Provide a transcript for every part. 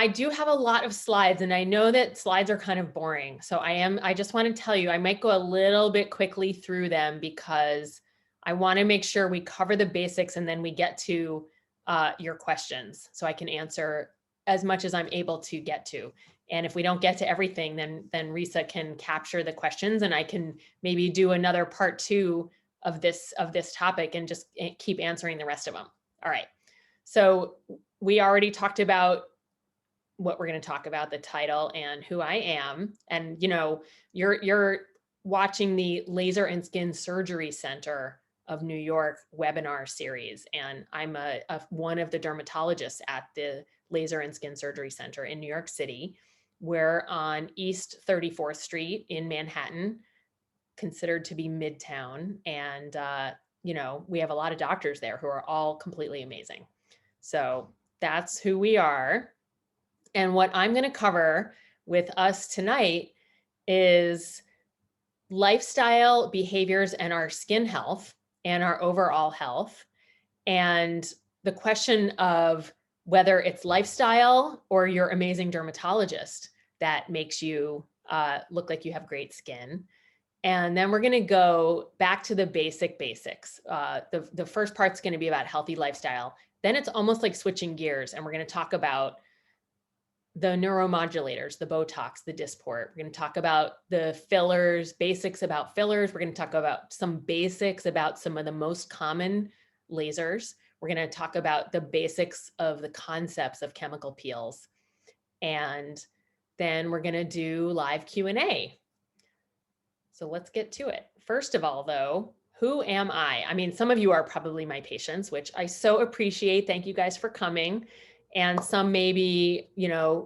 I do have a lot of slides, and I know that slides are kind of boring. So I just want to tell you, I might go a little bit quickly through them because I want to make sure we cover the basics and then we get to your questions so I can answer as much as I'm able to get to. And if we don't get to everything, then Risa can capture the questions and I can maybe do another part 2 of this topic and just keep answering the rest of them. All right. So we already talked about what we're going to talk about, the title and who I am. And, you're watching the Laser and Skin Surgery Center of New York webinar series. And I'm one of the dermatologists at the Laser and Skin Surgery Center in New York City. We're on East 34th Street in Manhattan, considered to be Midtown. And, we have a lot of doctors there who are all completely amazing. So that's who we are. And what I'm going to cover with us tonight is lifestyle behaviors and our skin health and our overall health. And the question of whether it's lifestyle or your amazing dermatologist that makes you look like you have great skin. And then we're going to go back to the basics. The first part's going to be about healthy lifestyle. Then it's almost like switching gears, and we're going to talk about the neuromodulators, the Botox, the Dysport. We're going to talk about the fillers, basics about fillers. We're going to talk about some basics about some of the most common lasers. We're going to talk about the basics of the concepts of chemical peels. And then we're going to do live Q&A. So let's get to it. First of all, though, who am I? I mean, some of you are probably my patients, which I so appreciate. Thank you guys for coming. And some maybe,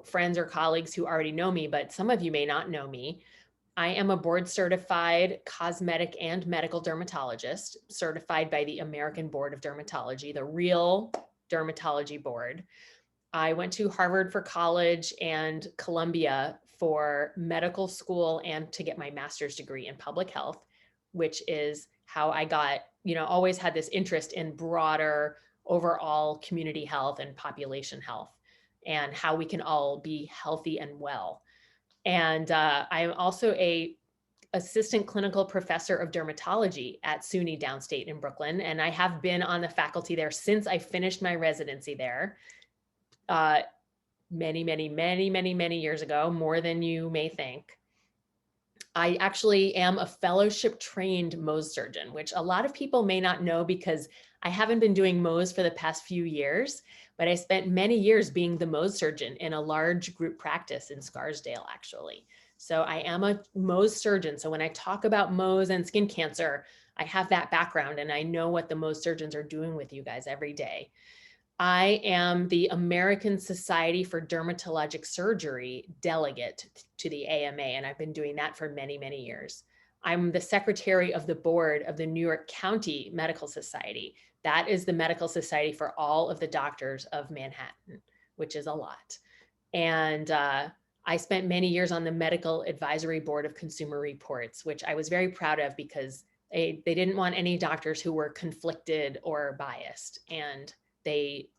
friends or colleagues who already know me, but some of you may not know me. I am a board certified cosmetic and medical dermatologist, certified by the American Board of Dermatology, the real dermatology board. I went to Harvard for college and Columbia for medical school and to get my master's degree in public health, which is how I got, always had this interest in broader overall community health and population health and how we can all be healthy and well. And I'm also a assistant clinical professor of dermatology at SUNY downstate in Brooklyn. And I have been on the faculty there since I finished my residency there many years ago, more than you may think. I actually am a fellowship trained Mohs surgeon, which a lot of people may not know because I haven't been doing Mohs for the past few years, but I spent many years being the Mohs surgeon in a large group practice in Scarsdale, actually. So I am a Mohs surgeon. So when I talk about Mohs and skin cancer, I have that background and I know what the Mohs surgeons are doing with you guys every day. I am the American Society for Dermatologic Surgery delegate to the AMA, and I've been doing that for many years. I'm the secretary of the board of the New York County Medical Society. That is the medical society for all of the doctors of Manhattan, which is a lot. And I spent many years on the medical advisory board of Consumer Reports, which I was very proud of because they didn't want any doctors who were conflicted or biased. And they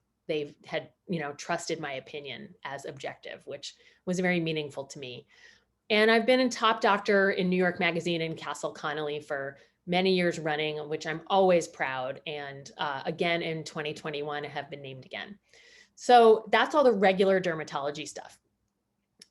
had, trusted my opinion as objective, which was very meaningful to me. And I've been a top doctor in New York Magazine and Castle Connolly for many years running, which I'm always proud. And again, in 2021, I have been named again. So that's all the regular dermatology stuff.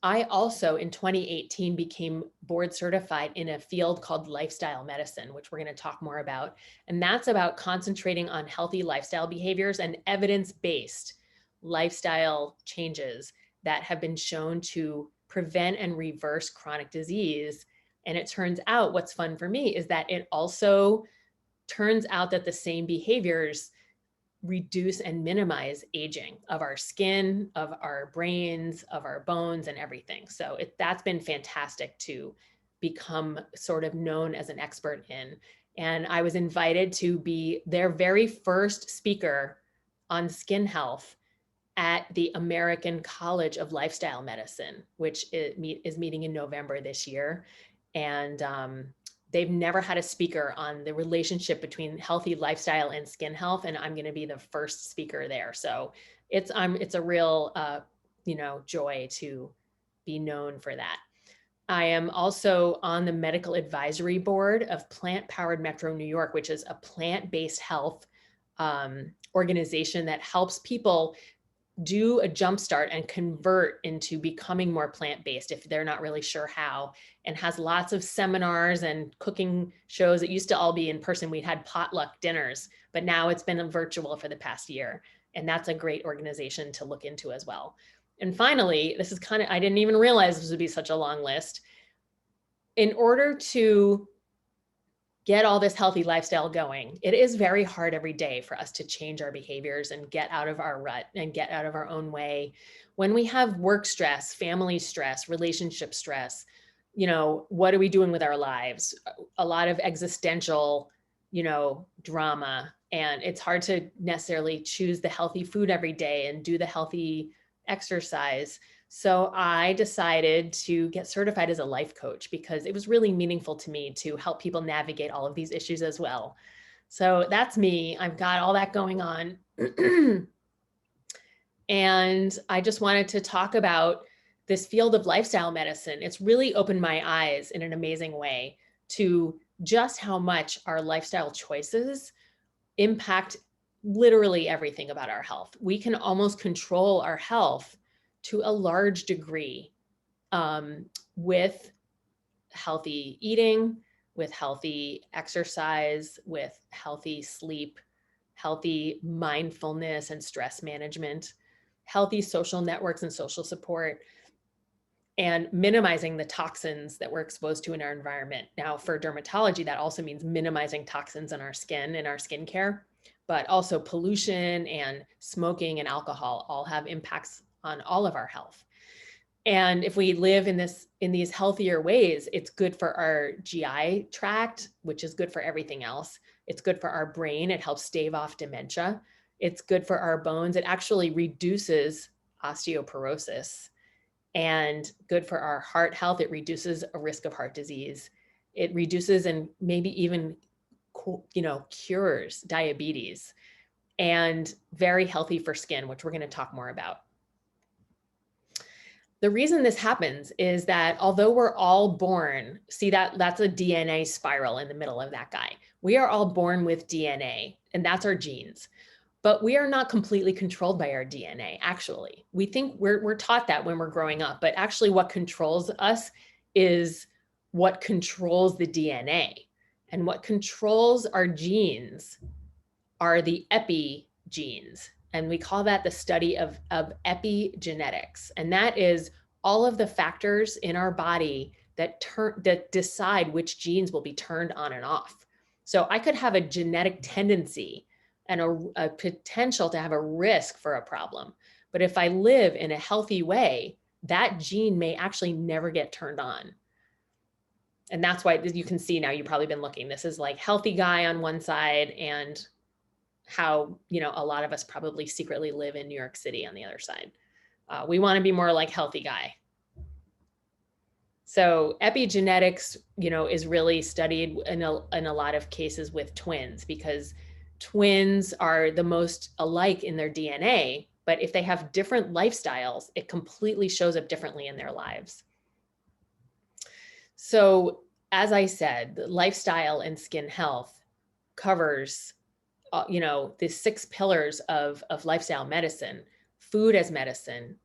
I also in 2018 became board certified in a field called lifestyle medicine, which we're going to talk more about. And that's about concentrating on healthy lifestyle behaviors and evidence-based lifestyle changes that have been shown to prevent and reverse chronic disease. And it turns out what's fun for me is that it also turns out that the same behaviors reduce and minimize aging of our skin, of our brains, of our bones, and everything. So that's been fantastic to become sort of known as an expert in. And I was invited to be their very first speaker on skin health at the American College of Lifestyle Medicine, which is meeting in November this year. And they've never had a speaker on the relationship between healthy lifestyle and skin health, and I'm going to be the first speaker there. So it's a real joy to be known for that. I am also on the medical advisory board of Plant Powered Metro New York, which is a plant-based health organization that helps people do a jumpstart and convert into becoming more plant-based if they're not really sure how, and has lots of seminars and cooking shows. It used to all be in person. We had potluck dinners, but now it's been virtual for the past year. And that's a great organization to look into as well. And finally, this is I didn't even realize this would be such a long list. In order to get all this healthy lifestyle going, it is very hard every day for us to change our behaviors and get out of our rut and get out of our own way. When we have work stress, family stress, relationship stress, what are we doing with our lives? A lot of existential, drama. And it's hard to necessarily choose the healthy food every day and do the healthy exercise. So I decided to get certified as a life coach because it was really meaningful to me to help people navigate all of these issues as well. So that's me. I've got all that going on. And I just wanted to talk about this field of lifestyle medicine. It's really opened my eyes in an amazing way to just how much our lifestyle choices impact literally everything about our health. We can almost control our health to a large degree with healthy eating, with healthy exercise, with healthy sleep, healthy mindfulness and stress management, healthy social networks and social support, and minimizing the toxins that we're exposed to in our environment. Now, for dermatology, that also means minimizing toxins in our skin and our skincare, but also pollution and smoking and alcohol all have impacts on all of our health. And if we live in these healthier ways, it's good for our GI tract, which is good for everything else. It's good for our brain. It helps stave off dementia. It's good for our bones. It actually reduces osteoporosis, and good for our heart health. It reduces a risk of heart disease. It reduces and maybe even, cures diabetes, and very healthy for skin, which we're going to talk more about. The reason this happens is that although we're all born, see that's a DNA spiral in the middle of that guy. We are all born with DNA, and that's our genes. But we are not completely controlled by our DNA, actually. We think we're taught that when we're growing up, but actually what controls us is what controls the DNA. And what controls our genes are the epigenes. And we call that the study of epigenetics. And that is all of the factors in our body that decide which genes will be turned on and off. So I could have a genetic tendency and a potential to have a risk for a problem. But if I live in a healthy way, that gene may actually never get turned on. And that's why you can see now, you've probably been looking, this is like healthy guy on one side, and how, a lot of us probably secretly live in New York City on the other side. We want to be more like healthy guy. So epigenetics, is really studied in a lot of cases with twins, because twins are the most alike in their DNA, but if they have different lifestyles, it completely shows up differently in their lives. So as I said, the lifestyle and skin health covers, the 6 pillars of lifestyle medicine: food as medicine,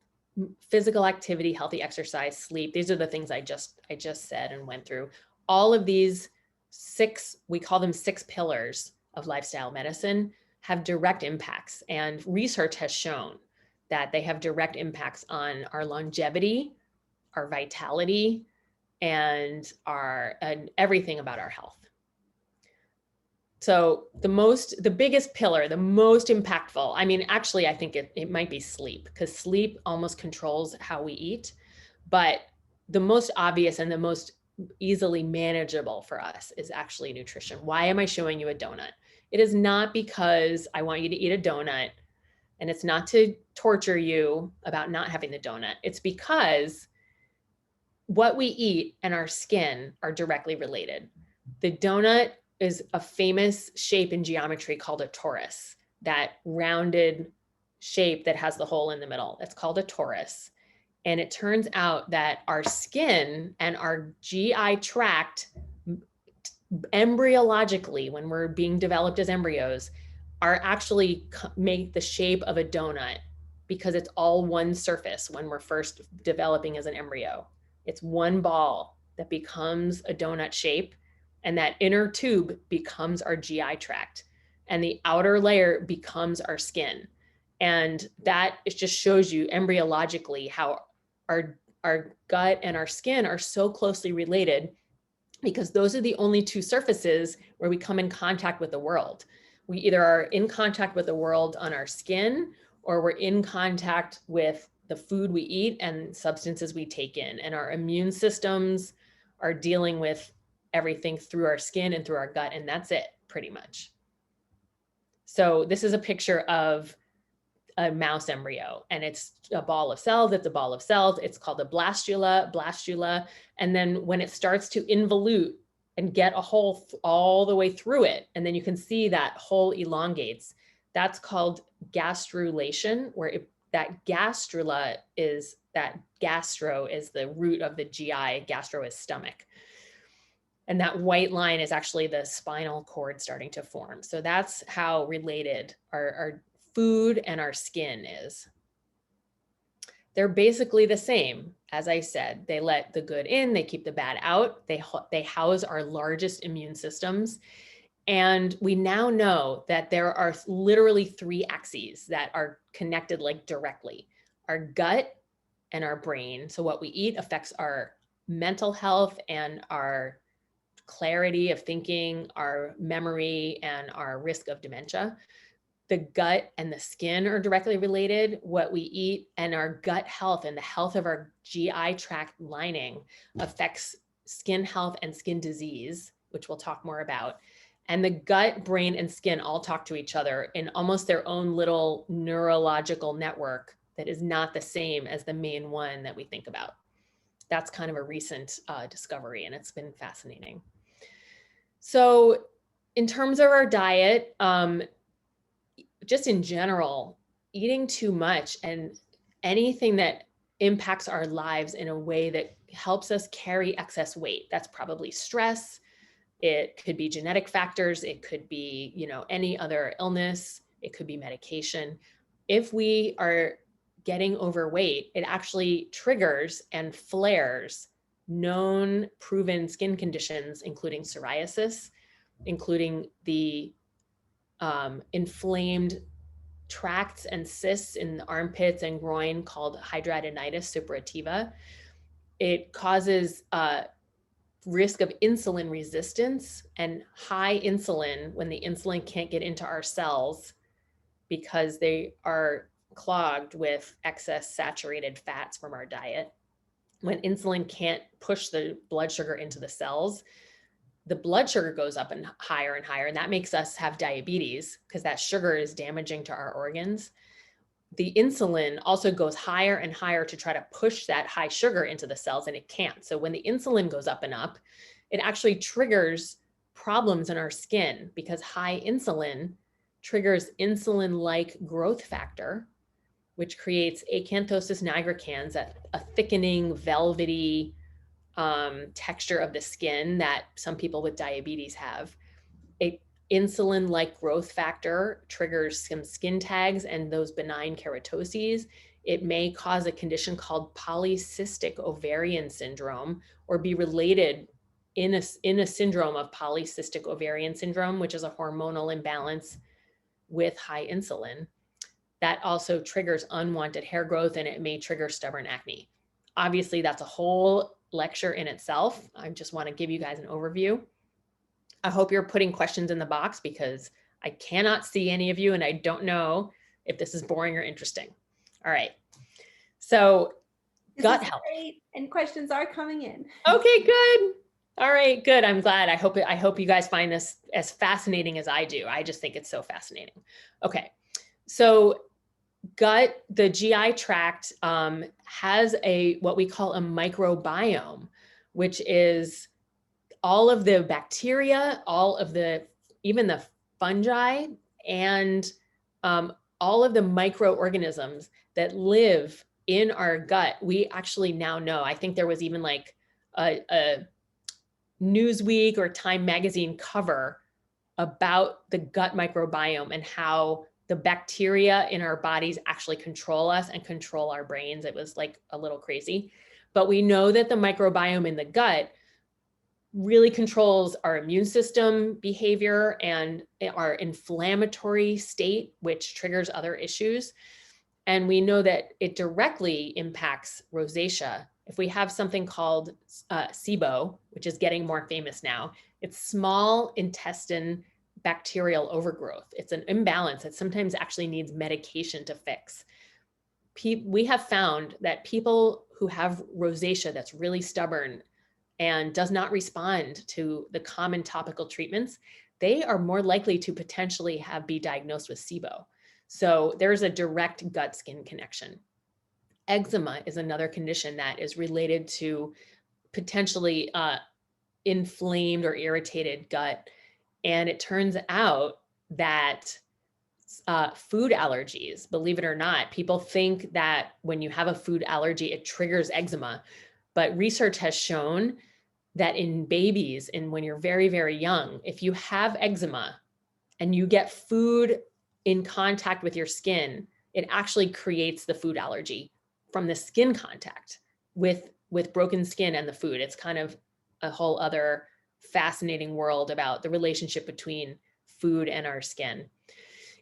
physical activity, healthy exercise, sleep. These are the things I just said and went through. All of these 6, we call them 6 pillars of lifestyle medicine, have direct impacts. And research has shown that they have direct impacts on our longevity, our vitality, and everything about our health. So the biggest pillar, the most impactful, actually, I think it might be sleep, because sleep almost controls how we eat. But the most obvious and the most easily manageable for us is actually nutrition. Why am I showing you a donut? It is not because I want you to eat a donut, and it's not to torture you about not having the donut. It's because what we eat and our skin are directly related. The donut is a famous shape in geometry called a torus, that rounded shape that has the hole in the middle. It's called a torus. And it turns out that our skin and our GI tract, embryologically, when we're being developed as embryos, are actually make the shape of a donut, because it's all one surface when we're first developing as an embryo. It's one ball that becomes a donut shape, and that inner tube becomes our GI tract, and the outer layer becomes our skin. And that it just shows you embryologically how our gut and our skin are so closely related, because those are the only two surfaces where we come in contact with the world. We either are in contact with the world on our skin, or we're in contact with the food we eat and substances we take in. And our immune systems are dealing with everything through our skin and through our gut, and that's it, pretty much. So this is a picture of a mouse embryo, and it's a ball of cells. It's a ball of cells. It's called a blastula. And then when it starts to involute and get a hole all the way through it, and then you can see that hole elongates, that's called gastrulation, where that gastrula is, that gastro is the root of the GI, gastro is stomach. And that white line is actually the spinal cord starting to form. So that's how related our food and our skin is. They're basically the same. As I said, they let the good in, they keep the bad out. They house our largest immune systems. And we now know that there are literally 3 axes that are connected like directly: our gut and our brain. So what we eat affects our mental health and our clarity of thinking, our memory, and our risk of dementia. The gut and the skin are directly related. What we eat and our gut health and the health of our GI tract lining affects skin health and skin disease, which we'll talk more about. And the gut, brain, and skin all talk to each other in almost their own little neurological network that is not the same as the main one that we think about. That's kind of a recent discovery, and it's been fascinating. So in terms of our diet, just in general, eating too much and anything that impacts our lives in a way that helps us carry excess weight, that's probably stress. It could be genetic factors. It could be, any other illness. It could be medication. If we are getting overweight, it actually triggers and flares known proven skin conditions, including psoriasis, including the inflamed tracts and cysts in the armpits and groin called hidradenitis suppurativa. It causes risk of insulin resistance and high insulin when the insulin can't get into our cells because they are clogged with excess saturated fats from our diet. When insulin can't push the blood sugar into the cells, the blood sugar goes up and higher, and that makes us have diabetes because that sugar is damaging to our organs. The insulin also goes higher and higher to try to push that high sugar into the cells, and it can't. So when the insulin goes up and up, it actually triggers problems in our skin because high insulin triggers insulin-like growth factor, which creates acanthosis nigricans, a thickening, velvety texture of the skin that some people with diabetes have. Insulin-like growth factor triggers some skin tags and those benign keratoses. It may cause a condition called polycystic ovarian syndrome, or be related in a syndrome of polycystic ovarian syndrome, which is a hormonal imbalance with high insulin. That also triggers unwanted hair growth, and it may trigger stubborn acne. Obviously, that's a whole lecture in itself. I just want to give you guys an overview. I hope you're putting questions in the box because I cannot see any of you and I don't know if this is boring or interesting. All right. So gut health. Great. And questions are coming in. Okay, good. All right, good. I'm glad. I hope you guys find this as fascinating as I do. I just think it's so fascinating. Okay. So gut, the GI tract has what we call a microbiome, which is all of the bacteria, even the fungi, and all of the microorganisms that live in our gut, we actually now know. I think there was even like a Newsweek or Time magazine cover about the gut microbiome and how the bacteria in our bodies actually control us and control our brains. It was like a little crazy. But we know that the microbiome in the gut really controls our immune system behavior and our inflammatory state, which triggers other issues. And we know that it directly impacts rosacea. If we have something called SIBO, which is getting more famous now, it's small intestine bacterial overgrowth. It's an imbalance that sometimes actually needs medication to fix. We have found that people who have rosacea that's really stubborn and does not respond to the common topical treatments, they are more likely to potentially be diagnosed with SIBO. So there's a direct gut-skin connection. Eczema is another condition that is related to potentially inflamed or irritated gut. And it turns out that food allergies, believe it or not, people think that when you have a food allergy, it triggers eczema. But research has shown that in babies and when you're very, very young, if you have eczema and you get food in contact with your skin, it actually creates the food allergy from the skin contact with broken skin and the food. It's kind of a whole other fascinating world about the relationship between food and our skin.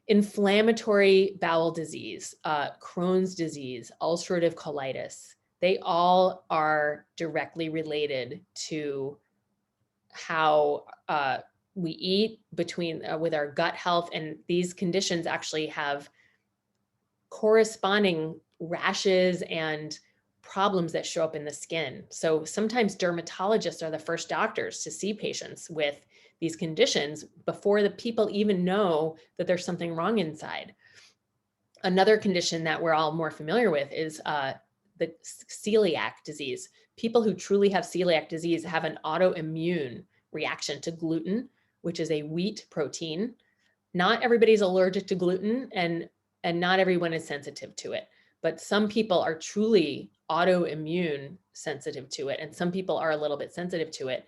Inflammatory bowel disease, Crohn's disease, ulcerative colitis, they all are directly related to how we eat with our gut health. And these conditions actually have corresponding rashes and problems that show up in the skin. So sometimes dermatologists are the first doctors to see patients with these conditions before the people even know that there's something wrong inside. Another condition that we're all more familiar with is the celiac disease. People who truly have celiac disease have an autoimmune reaction to gluten, which is a wheat protein. Not everybody's allergic to gluten and not everyone is sensitive to it, but some people are truly autoimmune sensitive to it. And some people are a little bit sensitive to it.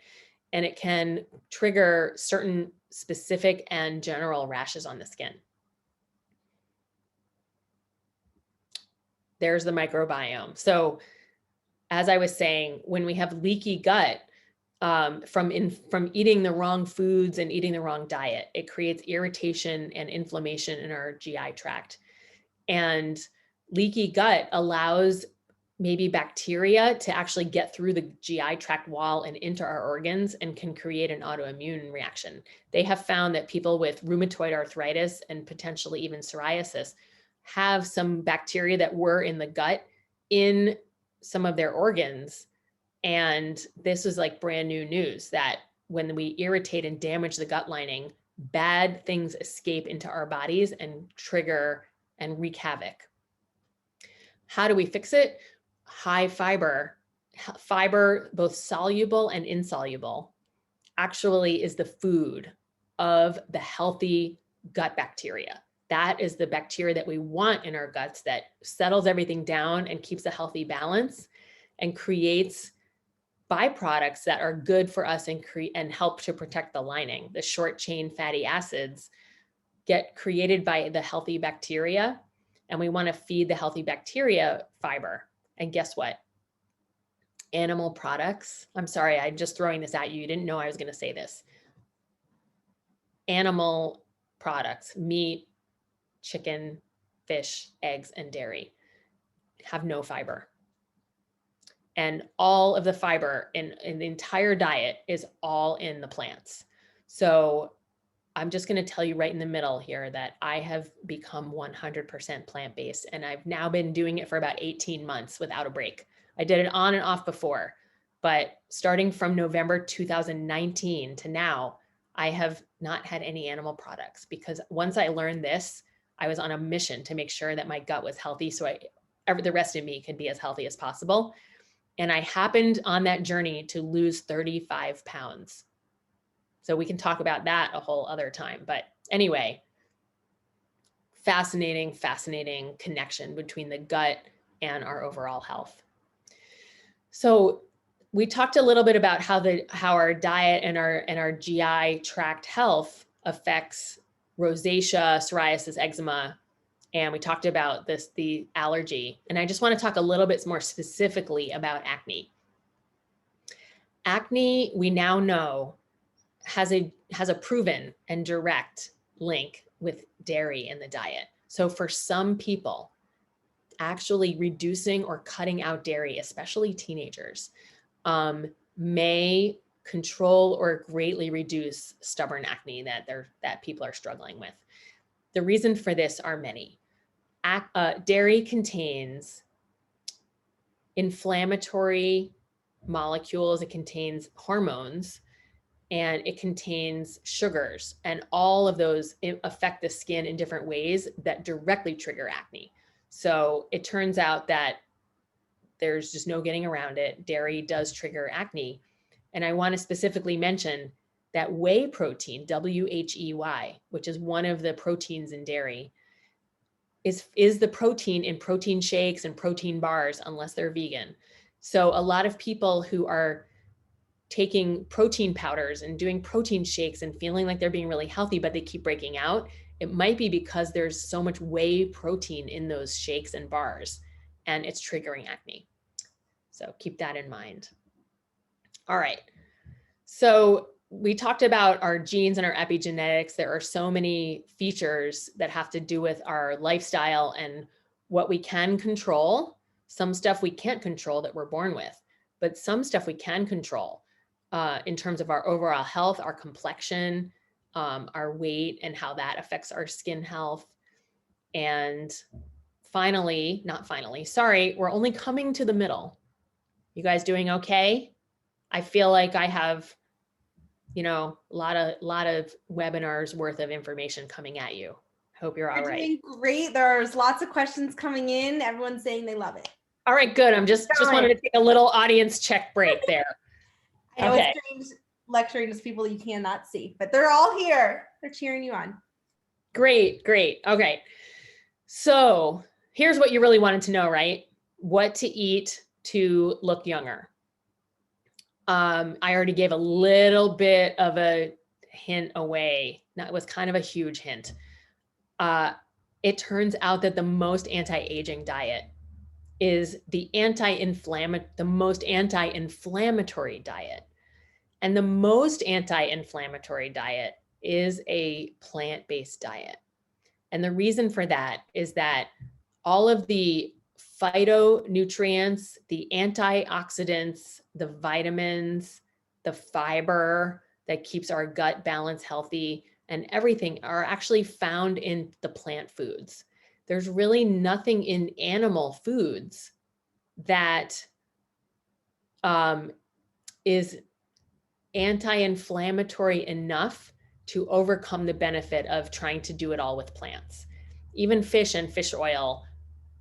And it can trigger certain specific and general rashes on the skin. There's the microbiome. So as I was saying, when we have leaky gut from eating the wrong foods and eating the wrong diet, it creates irritation and inflammation in our GI tract. And leaky gut allows maybe bacteria to actually get through the GI tract wall and into our organs and can create an autoimmune reaction. They have found that people with rheumatoid arthritis and potentially even psoriasis have some bacteria that were in the gut in some of their organs. And this is like brand new news that when we irritate and damage the gut lining, bad things escape into our bodies and trigger and wreak havoc. How do we fix it? High fiber, both soluble and insoluble, actually is the food of the healthy gut bacteria. That is the bacteria that we want in our guts that settles everything down and keeps a healthy balance and creates byproducts that are good for us and help to protect the lining. The short chain fatty acids get created by the healthy bacteria, and we want to feed the healthy bacteria fiber. And guess what? Animal products. I'm sorry, I'm just throwing this at you. You didn't know I was going to say this. Animal products, meat, chicken, fish, eggs, and dairy have no fiber. And all of the fiber in the entire diet is all in the plants. So I'm just going to tell you right in the middle here that I have become 100% plant-based, and I've now been doing it for about 18 months without a break. I did it on and off before, but starting from November 2019 to now, I have not had any animal products because once I learned this, I was on a mission to make sure that my gut was healthy so the rest of me could be as healthy as possible. And I happened on that journey to lose 35 pounds. So we can talk about that a whole other time. But anyway, fascinating, fascinating connection between the gut and our overall health. So we talked a little bit about how our diet and our GI tract health affects rosacea, psoriasis, eczema, and we talked about the allergy. And I just want to talk a little bit more specifically about acne. Acne, we now know, has a proven and direct link with dairy in the diet. So for some people, actually reducing or cutting out dairy, especially teenagers, may control or greatly reduce stubborn acne that people are struggling with. The reason for this are many. Dairy contains inflammatory molecules, it contains hormones, and it contains sugars, and all of those affect the skin in different ways that directly trigger acne. So it turns out that there's just no getting around it. Dairy does trigger acne. And I want to specifically mention that whey protein, WHEY, which is one of the proteins in dairy, is the protein in protein shakes and protein bars, unless they're vegan. So a lot of people who are taking protein powders and doing protein shakes and feeling like they're being really healthy, but they keep breaking out, it might be because there's so much whey protein in those shakes and bars, and it's triggering acne. So keep that in mind. All right. So we talked about our genes and our epigenetics. There are so many features that have to do with our lifestyle and what we can control. Some stuff we can't control that we're born with, but some stuff we can control in terms of our overall health, our complexion, our weight, and how that affects our skin health. And finally, sorry, we're only coming to the middle. You guys doing okay? I feel like I have, a lot of webinars worth of information coming at you. Hope you're all right. Doing great. There's lots of questions coming in. Everyone's saying they love it. All right, good. I'm just wanted to take a little audience check break there. I know it's strange lecturing to people you cannot see, but they're all here. They're cheering you on. Great. Okay. So here's what you really wanted to know, right? What to eat to look younger. I already gave a little bit of a hint away. That was kind of a huge hint. It turns out that the most anti-aging diet is the most anti-inflammatory diet. And the most anti-inflammatory diet is a plant-based diet. And the reason for that is that all of the phytonutrients, the antioxidants, the vitamins, the fiber that keeps our gut balance healthy, and everything are actually found in the plant foods. There's really nothing in animal foods that is anti-inflammatory enough to overcome the benefit of trying to do it all with plants. Even fish and fish oil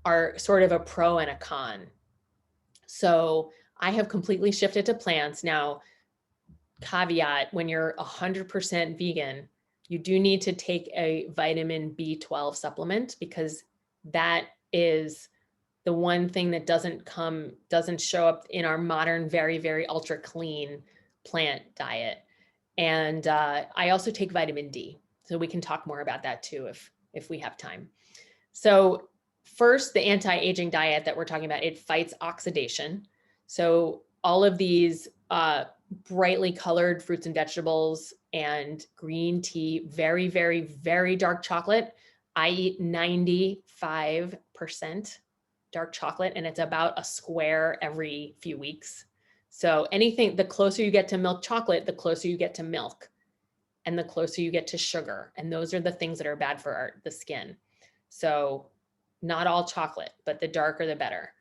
are sort of a pro and a con. So I have completely shifted to plants. Now, caveat, when you're 100% vegan, you do need to take a vitamin B12 supplement, because that is the one thing that doesn't show up in our modern, very, very ultra clean plant diet. And I also take vitamin D. So we can talk more about that too if we have time. So first, the anti-aging diet that we're talking about, it fights oxidation. So all of these brightly colored fruits and vegetables and green tea, very, very, very dark chocolate. I eat 95% dark chocolate, and it's about a square every few weeks. So anything, the closer you get to milk chocolate, the closer you get to milk, and the closer you get to sugar. And those are the things that are bad for the skin. So not all chocolate, but the darker the better.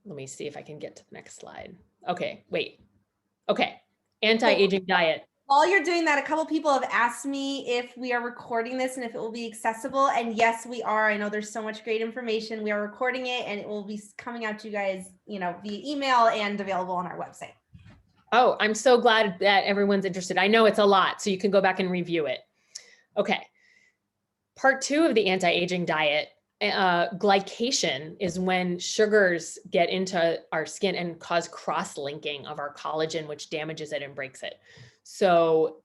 Let me see if I can get to the next slide. Okay, wait. Okay, anti-aging diet. While you're doing that, a couple people have asked me if we are recording this and if it will be accessible. And yes, we are. I know there's so much great information. We are recording it, and it will be coming out to you guys, via email and available on our website. Oh, I'm so glad that everyone's interested. I know it's a lot, so you can go back and review it. Okay. Part 2 of the anti-aging diet, glycation is when sugars get into our skin and cause cross-linking of our collagen, which damages it and breaks it. So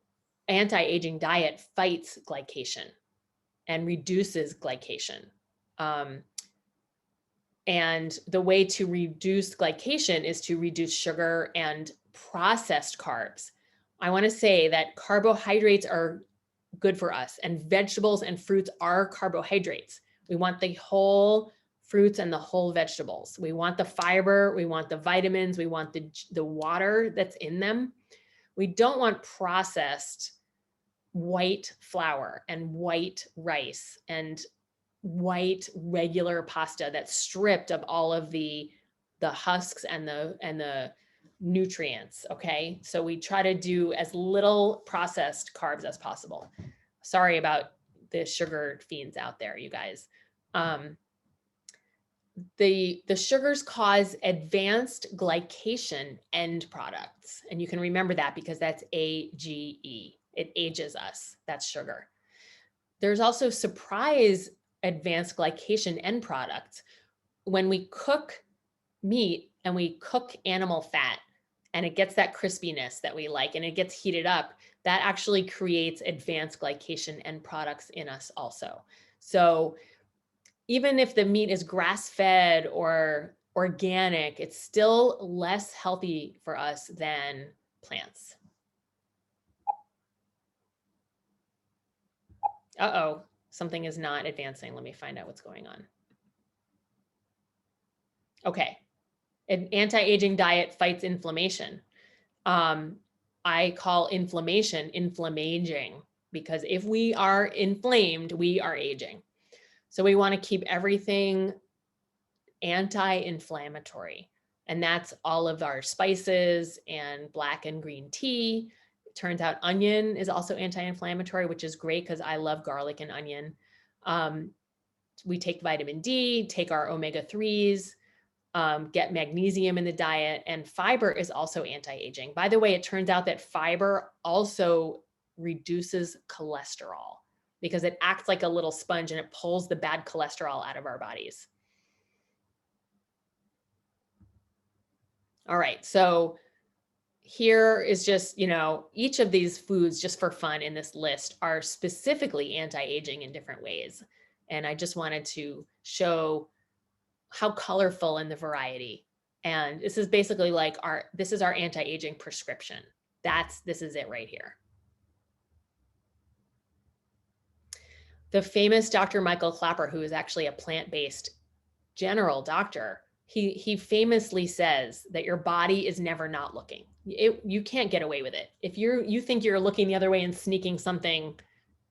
anti-aging diet fights glycation and reduces glycation. And the way to reduce glycation is to reduce sugar and processed carbs. I want to say that carbohydrates are good for us, and vegetables and fruits are carbohydrates. We want the whole fruits and the whole vegetables. We want the fiber, we want the vitamins, we want the water that's in them. We don't want processed white flour and white rice and white regular pasta that's stripped of all of the husks and the nutrients. Okay, so we try to do as little processed carbs as possible. Sorry about the sugar fiends out there, you guys. The sugars cause advanced glycation end products, and you can remember that because that's AGE. It ages us. That's sugar. There's also surprise advanced glycation end products. When we cook meat and we cook animal fat and it gets that crispiness that we like and it gets heated up, that actually creates advanced glycation end products in us also. So even if the meat is grass-fed or organic, it's still less healthy for us than plants. Uh-oh, something is not advancing. Let me find out what's going on. Okay, an anti-aging diet fights inflammation. I call inflammation inflammaging, because if we are inflamed, we are aging. So we want to keep everything anti-inflammatory. And that's all of our spices and black and green tea. It turns out onion is also anti-inflammatory, which is great because I love garlic and onion. We take vitamin D, take our omega-3s, get magnesium in the diet, and fiber is also anti-aging. By the way, it turns out that fiber also reduces cholesterol because it acts like a little sponge and it pulls the bad cholesterol out of our bodies. All right, so here is just, each of these foods, just for fun in this list, are specifically anti-aging in different ways. And I just wanted to show how colorful and the variety. And this is basically like this is our anti-aging prescription. This is it right here. The famous Dr. Michael Clapper, who is actually a plant-based general doctor, he famously says that your body is never not looking. You can't get away with it. If you think you're looking the other way and sneaking something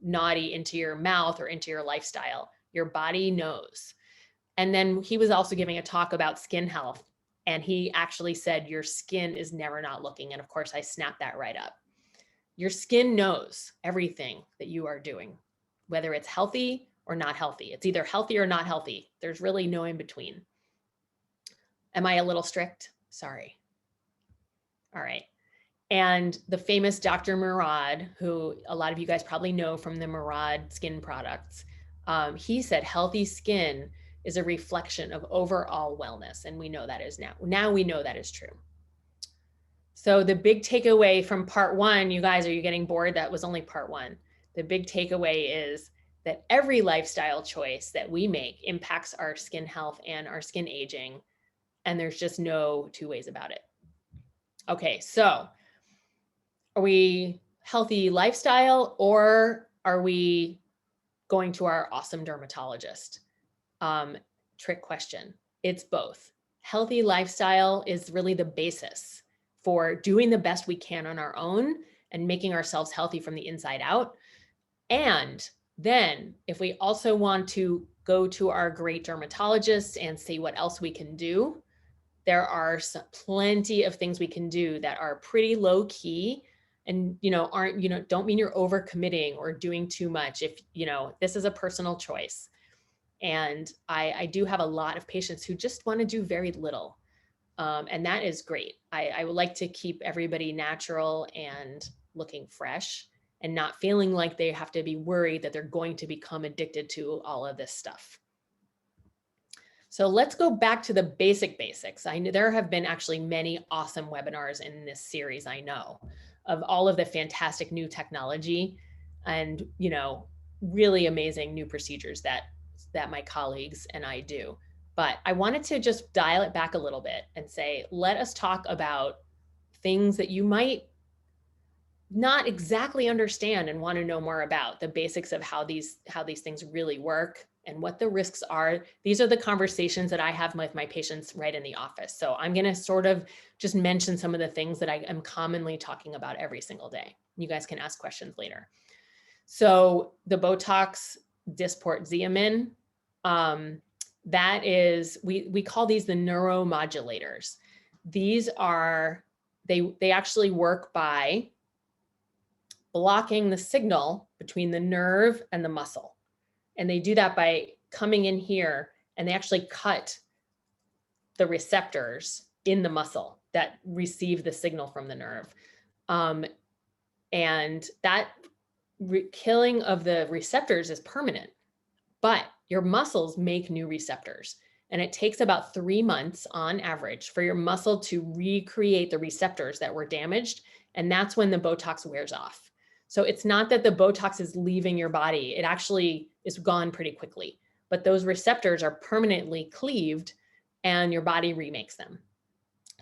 naughty into your mouth or into your lifestyle, your body knows. And then he was also giving a talk about skin health, and he actually said your skin is never not looking. And of course, I snapped that right up. Your skin knows everything that you are doing, whether it's healthy or not healthy. It's either healthy or not healthy. There's really no in between. Am I a little strict? Sorry. All right. And the famous Dr. Murad, who a lot of you guys probably know from the Murad skin products, he said healthy skin is a reflection of overall wellness. And we know that is now. Now we know that is true. So the big takeaway from part 1, you guys, are you getting bored? That was only part 1. The big takeaway is that every lifestyle choice that we make impacts our skin health and our skin aging. And there's just no two ways about it. Okay, so are we healthy lifestyle or are we going to our awesome dermatologist? Trick question. It's both. Healthy lifestyle is really the basis for doing the best we can on our own and making ourselves healthy from the inside out. And then if we also want to go to our great dermatologist and see what else we can do, there are plenty of things we can do that are pretty low key and, don't mean you're overcommitting or doing too much. If, this is a personal choice. And I do have a lot of patients who just want to do very little. And that is great. I would like to keep everybody natural and looking fresh and not feeling like they have to be worried that they're going to become addicted to all of this stuff. So let's go back to the basics. I know there have been actually many awesome webinars in this series, I know, of all of the fantastic new technology and, really amazing new procedures that my colleagues and I do. But I wanted to just dial it back a little bit and say, let us talk about things that you might not exactly understand and want to know more about, the basics of how these things really work and what the risks are. These are the conversations that I have with my patients right in the office. So I'm going to sort of just mention some of the things that I am commonly talking about every single day. You guys can ask questions later. So the Botox, Dysport, Xeomin, that is, we call these the neuromodulators. These are, they actually work by blocking the signal between the nerve and the muscle. And they do that by coming in here and they actually cut the receptors in the muscle that receive the signal from the nerve. And that killing of the receptors is permanent, but your muscles make new receptors. And it takes about 3 months on average for your muscle to recreate the receptors that were damaged. And that's when the Botox wears off. So it's not that the Botox is leaving your body. It actually is gone pretty quickly, but those receptors are permanently cleaved and your body remakes them.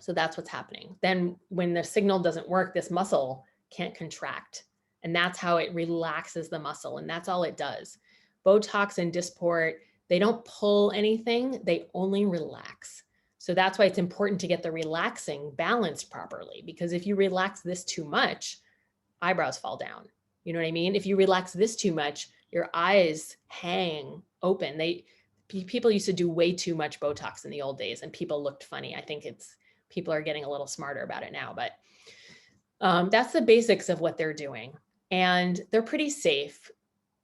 So that's what's happening. Then when the signal doesn't work, this muscle can't contract. And that's how it relaxes the muscle. And that's all it does. Botox and Dysport, they don't pull anything, they only relax. So that's why it's important to get the relaxing balanced properly, because if you relax this too much, eyebrows fall down. You know what I mean? If you relax this too much, your eyes hang open. People used to do way too much Botox in the old days and people looked funny. I think people are getting a little smarter about it now, but that's the basics of what they're doing. And they're pretty safe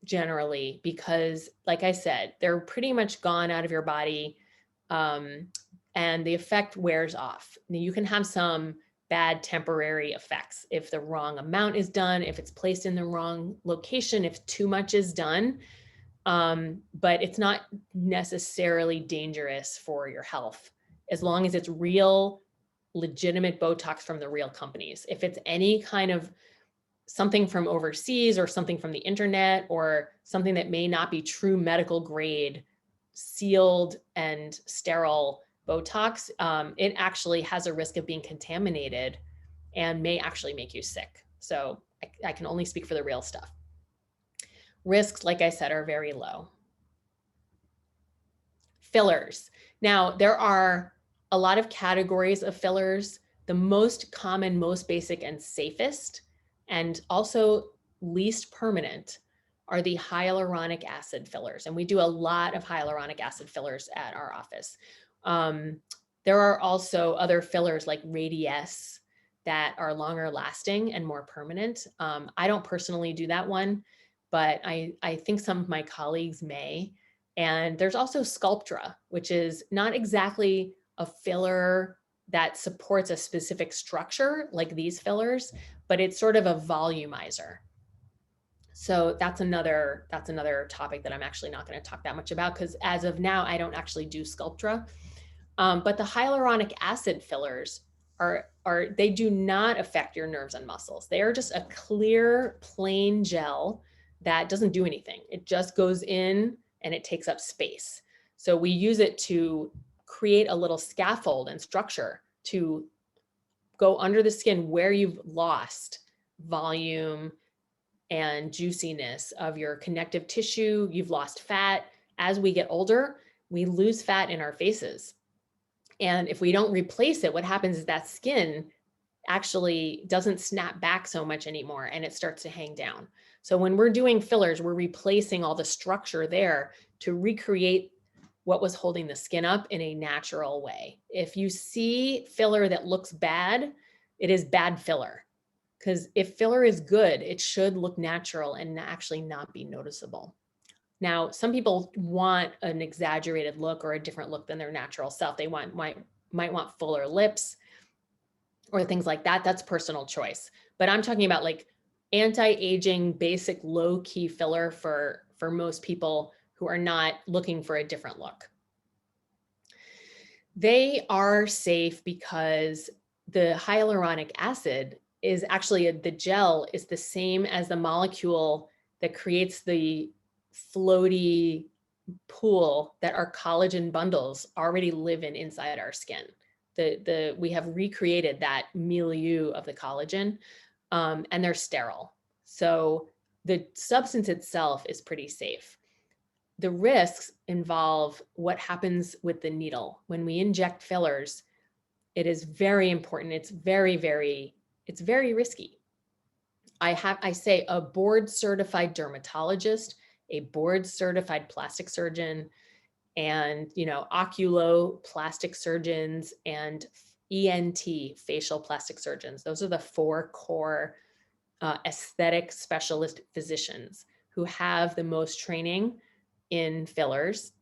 generally because, like I said, they're pretty much gone out of your body and the effect wears off. Now, you can have some bad temporary effects if the wrong amount is done, if it's placed in the wrong location, if too much is done. But it's not necessarily dangerous for your health as long as it's real, legitimate Botox from the real companies. If it's any kind of something from overseas or something from the internet or something that may not be true medical grade, sealed and sterile Botox, it actually has a risk of being contaminated and may actually make you sick. So I can only speak for the real stuff. Risks, like I said, are very low. Fillers. Now, there are a lot of categories of fillers. The most common, most basic, and safest, and also least permanent, are the hyaluronic acid fillers. And we do a lot of hyaluronic acid fillers at our office. There are also other fillers like Redness that are longer lasting and more permanent. I don't personally do that one, but I think some of my colleagues may. And there's also Sculptra, which is not exactly a filler that supports a specific structure like these fillers, but it's sort of a volumizer. So that's another topic that I'm actually not going to talk that much about because as of now, I don't actually do Sculptra. But the hyaluronic acid fillers they do not affect your nerves and muscles. They are just a clear, plain gel that doesn't do anything. It just goes in and it takes up space. So we use it to create a little scaffold and structure to go under the skin where you've lost volume and juiciness of your connective tissue, you've lost fat. As we get older, we lose fat in our faces. And if we don't replace it, what happens is that skin actually doesn't snap back so much anymore and it starts to hang down. So when we're doing fillers, we're replacing all the structure there to recreate what was holding the skin up in a natural way. If you see filler that looks bad, it is bad filler. Because if filler is good, it should look natural and actually not be noticeable. Now, some people want an exaggerated look or a different look than their natural self. They might might want fuller lips or things like that. That's personal choice. But I'm talking about like anti-aging, basic low-key filler for most people who are not looking for a different look. They are safe because the hyaluronic acid is actually, the gel is the same as the molecule that creates the floaty pool that our collagen bundles already live in inside our skin. We have recreated that milieu of the collagen, and they're sterile. So the substance itself is pretty safe. The risks involve what happens with the needle. When we inject fillers, it is very important. It's very risky. I say a board certified dermatologist, a board certified plastic surgeon, and, oculoplastic surgeons and ENT, facial plastic surgeons. Those are the 4 core aesthetic specialist physicians who have the most training in fillers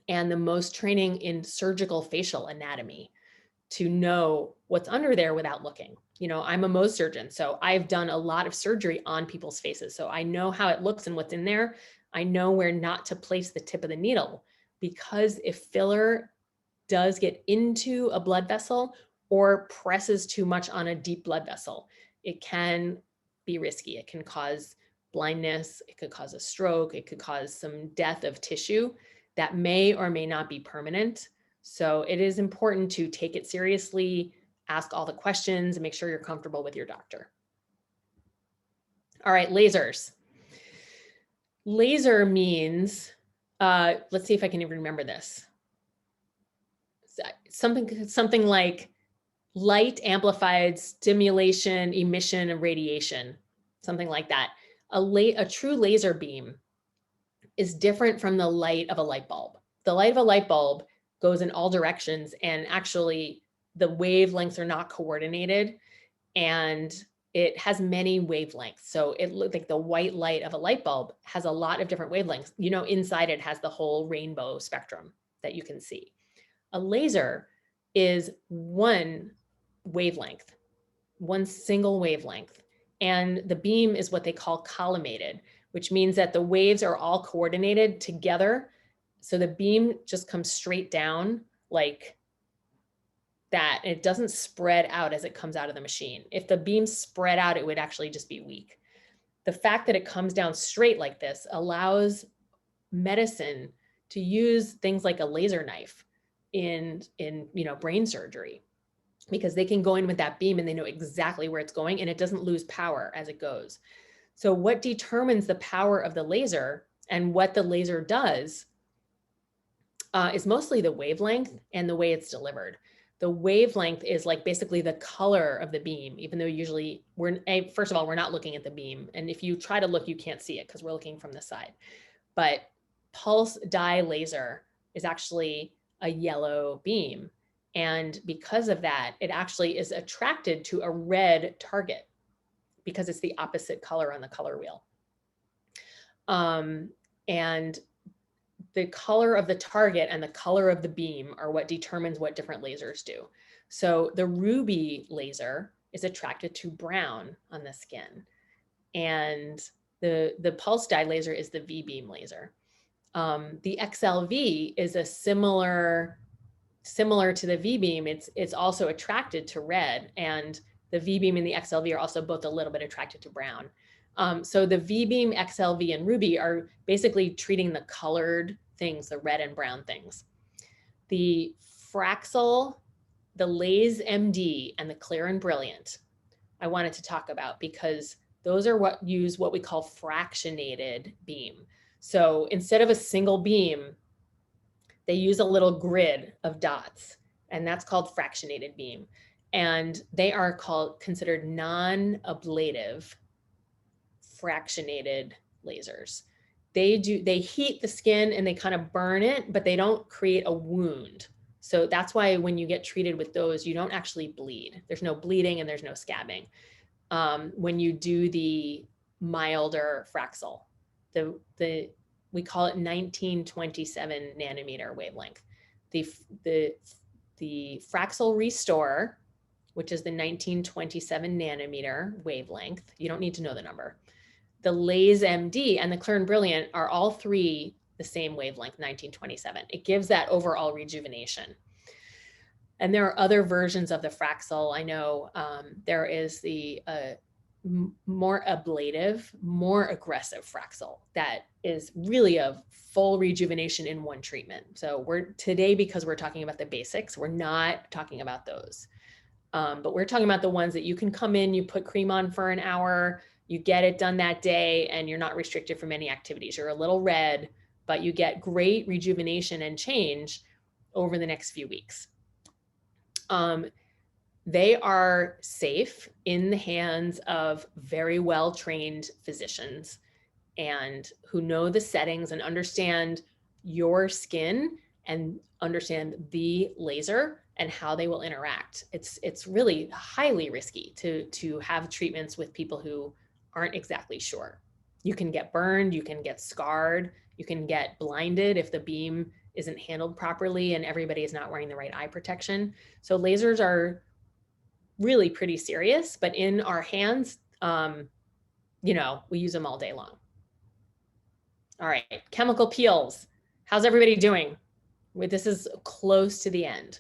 and the most training in surgical facial anatomy to know what's under there without looking. I'm a Mohs surgeon, so I've done a lot of surgery on people's faces. So I know how it looks and what's in there. I know where not to place the tip of the needle, because if filler does get into a blood vessel or presses too much on a deep blood vessel, it can be risky. It can cause blindness. It could cause a stroke. It could cause some death of tissue that may or may not be permanent. So it is important to take it seriously, ask all the questions, and make sure you're comfortable with your doctor. All right, lasers. Laser means, let's see if I can even remember this. Something like light amplified stimulation, emission, and radiation, something like that. A true laser beam is different from the light of a light bulb. The light of a light bulb goes in all directions, and actually the wavelengths are not coordinated, and it has many wavelengths. So it looks like the white light of a light bulb has a lot of different wavelengths. Inside it has the whole rainbow spectrum that you can see. A laser is one wavelength, one single wavelength. And the beam is what they call collimated, which means that the waves are all coordinated together. So the beam just comes straight down like that. It doesn't spread out as it comes out of the machine. If the beam spread out, it would actually just be weak. The fact that it comes down straight like this allows medicine to use things like a laser knife in brain surgery, because they can go in with that beam and they know exactly where it's going, and it doesn't lose power as it goes. So what determines the power of the laser and what the laser does is mostly the wavelength and the way it's delivered. The wavelength is like basically the color of the beam, even though usually first of all, we're not looking at the beam. And if you try to look, you can't see it because we're looking from the side. But pulse dye laser is actually a yellow beam. And because of that, it actually is attracted to a red target because it's the opposite color on the color wheel. And the color of the target and the color of the beam are what determines what different lasers do. So the ruby laser is attracted to brown on the skin. And the pulse dye laser is the V-beam laser. The XLV is a similar to the V-beam. It's also attracted to red, and the V-beam and the XLV are also both a little bit attracted to brown. So the V-beam, XLV, and ruby are basically treating the colored things, the red and brown things. The Fraxel, the Laze MD, and the Clear and Brilliant, I wanted to talk about because those are what we call fractionated beam. So instead of a single beam, they use a little grid of dots, and that's called fractionated beam. And they are considered non-ablative fractionated lasers. They heat the skin and they kind of burn it, but they don't create a wound. So that's why when you get treated with those, you don't actually bleed. There's no bleeding and there's no scabbing. When you do the milder Fraxel, we call it 1927 nanometer wavelength. The Fraxel Restore, which is the 1927 nanometer wavelength. You don't need to know the number. The Laze MD and the Clear and Brilliant are all three the same wavelength, 1927. It gives that overall rejuvenation. And there are other versions of the Fraxel. I know there is the more ablative, more aggressive Fraxel that is really a full rejuvenation in one treatment. So today, because we're talking about the basics, we're not talking about those. But we're talking about the ones that you can come in, you put cream on for an hour, you get it done that day, and you're not restricted from any activities. You're a little red, but you get great rejuvenation and change over the next few weeks. They are safe in the hands of very well-trained physicians and who know the settings and understand your skin and understand the laser and how they will interact. It's really highly risky to have treatments with people who aren't exactly sure. You can get burned, you can get scarred, you can get blinded if the beam isn't handled properly and everybody is not wearing the right eye protection. So lasers are really pretty serious, but in our hands, you know, we use them all day long. All right, chemical peels. How's everybody doing? This is close to the end.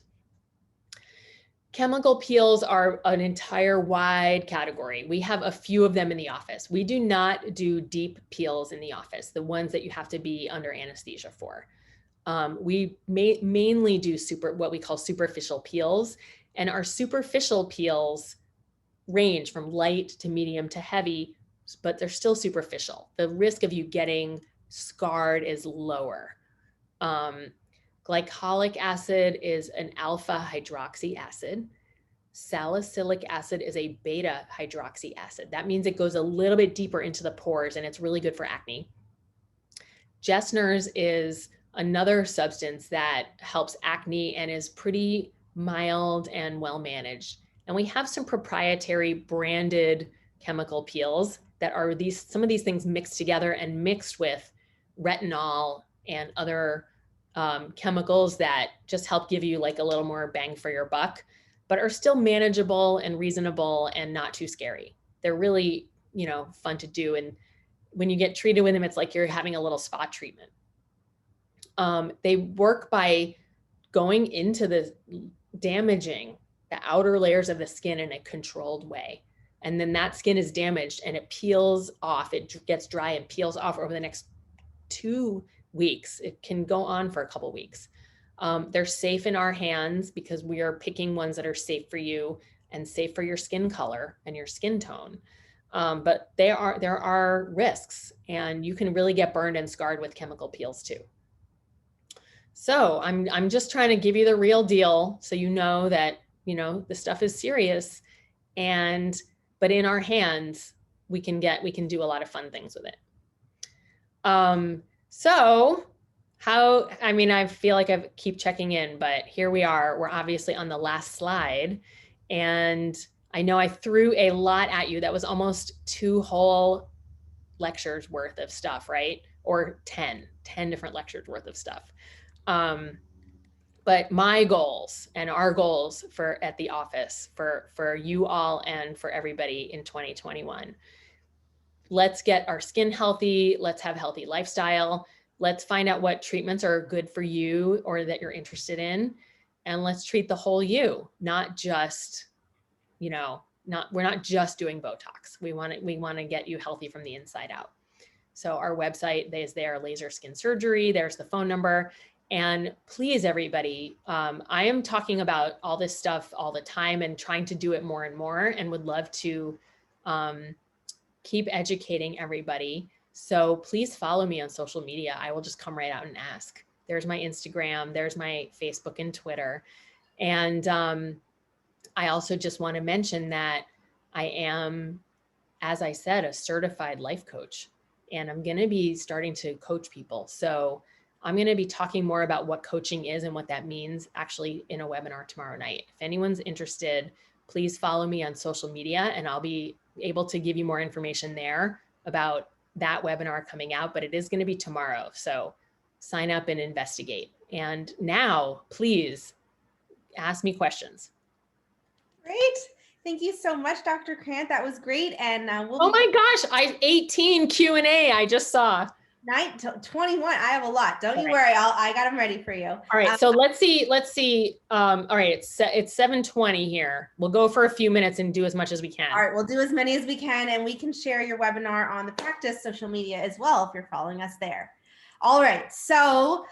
Chemical peels are an entire wide category. We have a few of them in the office. We do not do deep peels in the office, the ones that you have to be under anesthesia for. We mainly do what we call superficial peels, and our superficial peels range from light to medium to heavy, but they're still superficial. The risk of you getting scarred is lower. Glycolic acid is an alpha hydroxy acid. Salicylic acid is a beta hydroxy acid. That means it goes a little bit deeper into the pores and it's really good for acne. Gessner's is another substance that helps acne and is pretty mild and well managed. And we have some proprietary branded chemical peels that are some of these things mixed together and mixed with retinol and other chemicals that just help give you like a little more bang for your buck, but are still manageable and reasonable and not too scary. They're really, you know, fun to do. And when you get treated with them, it's like you're having a little spot treatment. They work by going into the damaging the outer layers of the skin in a controlled way. And then that skin is damaged and it peels off. It gets dry and peels off over the next 2 weeks. It can go on for a couple weeks. They're safe in our hands because we are picking ones that are safe for you and safe for your skin color and your skin tone. But there are risks, and you can really get burned and scarred with chemical peels too. So I'm just trying to give you the real deal so you know that, you know, the stuff is serious, but in our hands, we can do a lot of fun things with it. So I feel like I keep checking in, but here we are. We're obviously on the last slide. And I know I threw a lot at you. That was almost 2 whole lectures worth of stuff, right? Or 10 different lectures worth of stuff. But my goals and our goals at the office for you all and for everybody in 2021. Let's get our skin healthy. Let's have healthy lifestyle. Let's find out what treatments are good for you or that you're interested in. And let's treat the whole you, not just, you know, we're not just doing Botox. We want to get you healthy from the inside out. So our website is there, Laser Skin Surgery. There's the phone number. And please, everybody, I am talking about all this stuff all the time and trying to do it more and more, and would love to keep educating everybody. So please follow me on social media. I will just come right out and ask. There's my Instagram, there's my Facebook and Twitter. And I also just want to mention that I am, as I said, a certified life coach, and I'm going to be starting to coach people. So I'm going to be talking more about what coaching is and what that means actually in a webinar tomorrow night. If anyone's interested, please follow me on social media and I'll be able to give you more information there about that webinar coming out, but it is going to be tomorrow. So sign up and investigate. And now, please ask me questions. Great. Thank you so much, Dr. Krant. That was great. And Oh my gosh, 18 Q&A I just saw. 21. I have a lot. Don't you worry. I got them ready for you. All right. So let's see. All right. It's 7:20 here. We'll go for a few minutes and do as much as we can. All right. We'll do as many as we can, and we can share your webinar on the Practice social media as well if you're following us there. All right. So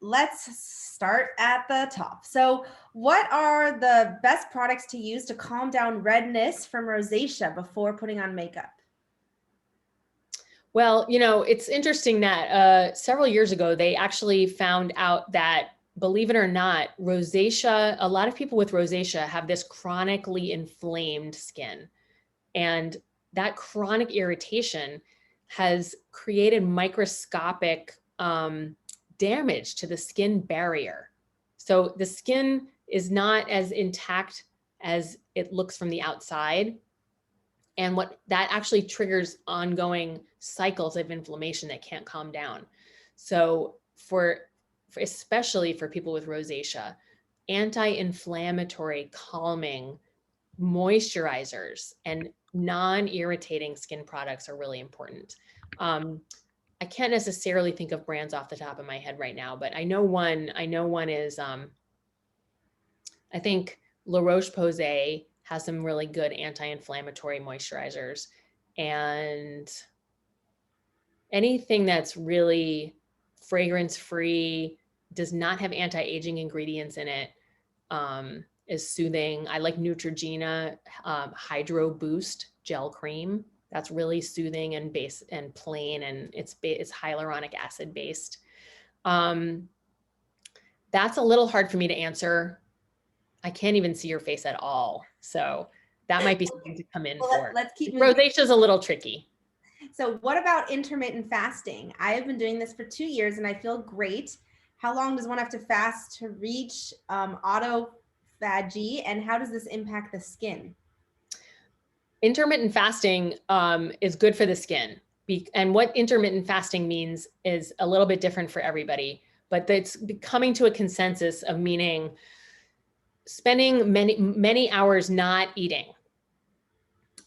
let's start at the top. So what are the best products to use to calm down redness from rosacea before putting on makeup? Well, you know, it's interesting that several years ago, they actually found out that, believe it or not, rosacea, a lot of people with rosacea have this chronically inflamed skin. And that chronic irritation has created microscopic damage to the skin barrier. So the skin is not as intact as it looks from the outside. And what that actually triggers ongoing cycles of inflammation that can't calm down. So especially for people with rosacea, anti-inflammatory, calming moisturizers and non-irritating skin products are really important. I can't necessarily think of brands off the top of my head right now, but I know one is, I think La Roche-Posay has some really good anti-inflammatory moisturizers, and anything that's really fragrance-free, does not have anti-aging ingredients in it, is soothing. I like Neutrogena Hydro Boost Gel Cream. That's really soothing and base and plain, and it's hyaluronic acid based. That's a little hard for me to answer. I can't even see your face at all. So that might be something to come in for. Let's keep moving. Rosacea is a little tricky. So what about intermittent fasting? I have been doing this for 2 years and I feel great. How long does one have to fast to reach autophagy, and how does this impact the skin? Intermittent fasting is good for the skin. And what intermittent fasting means is a little bit different for everybody, but it's coming to a consensus of meaning spending many hours not eating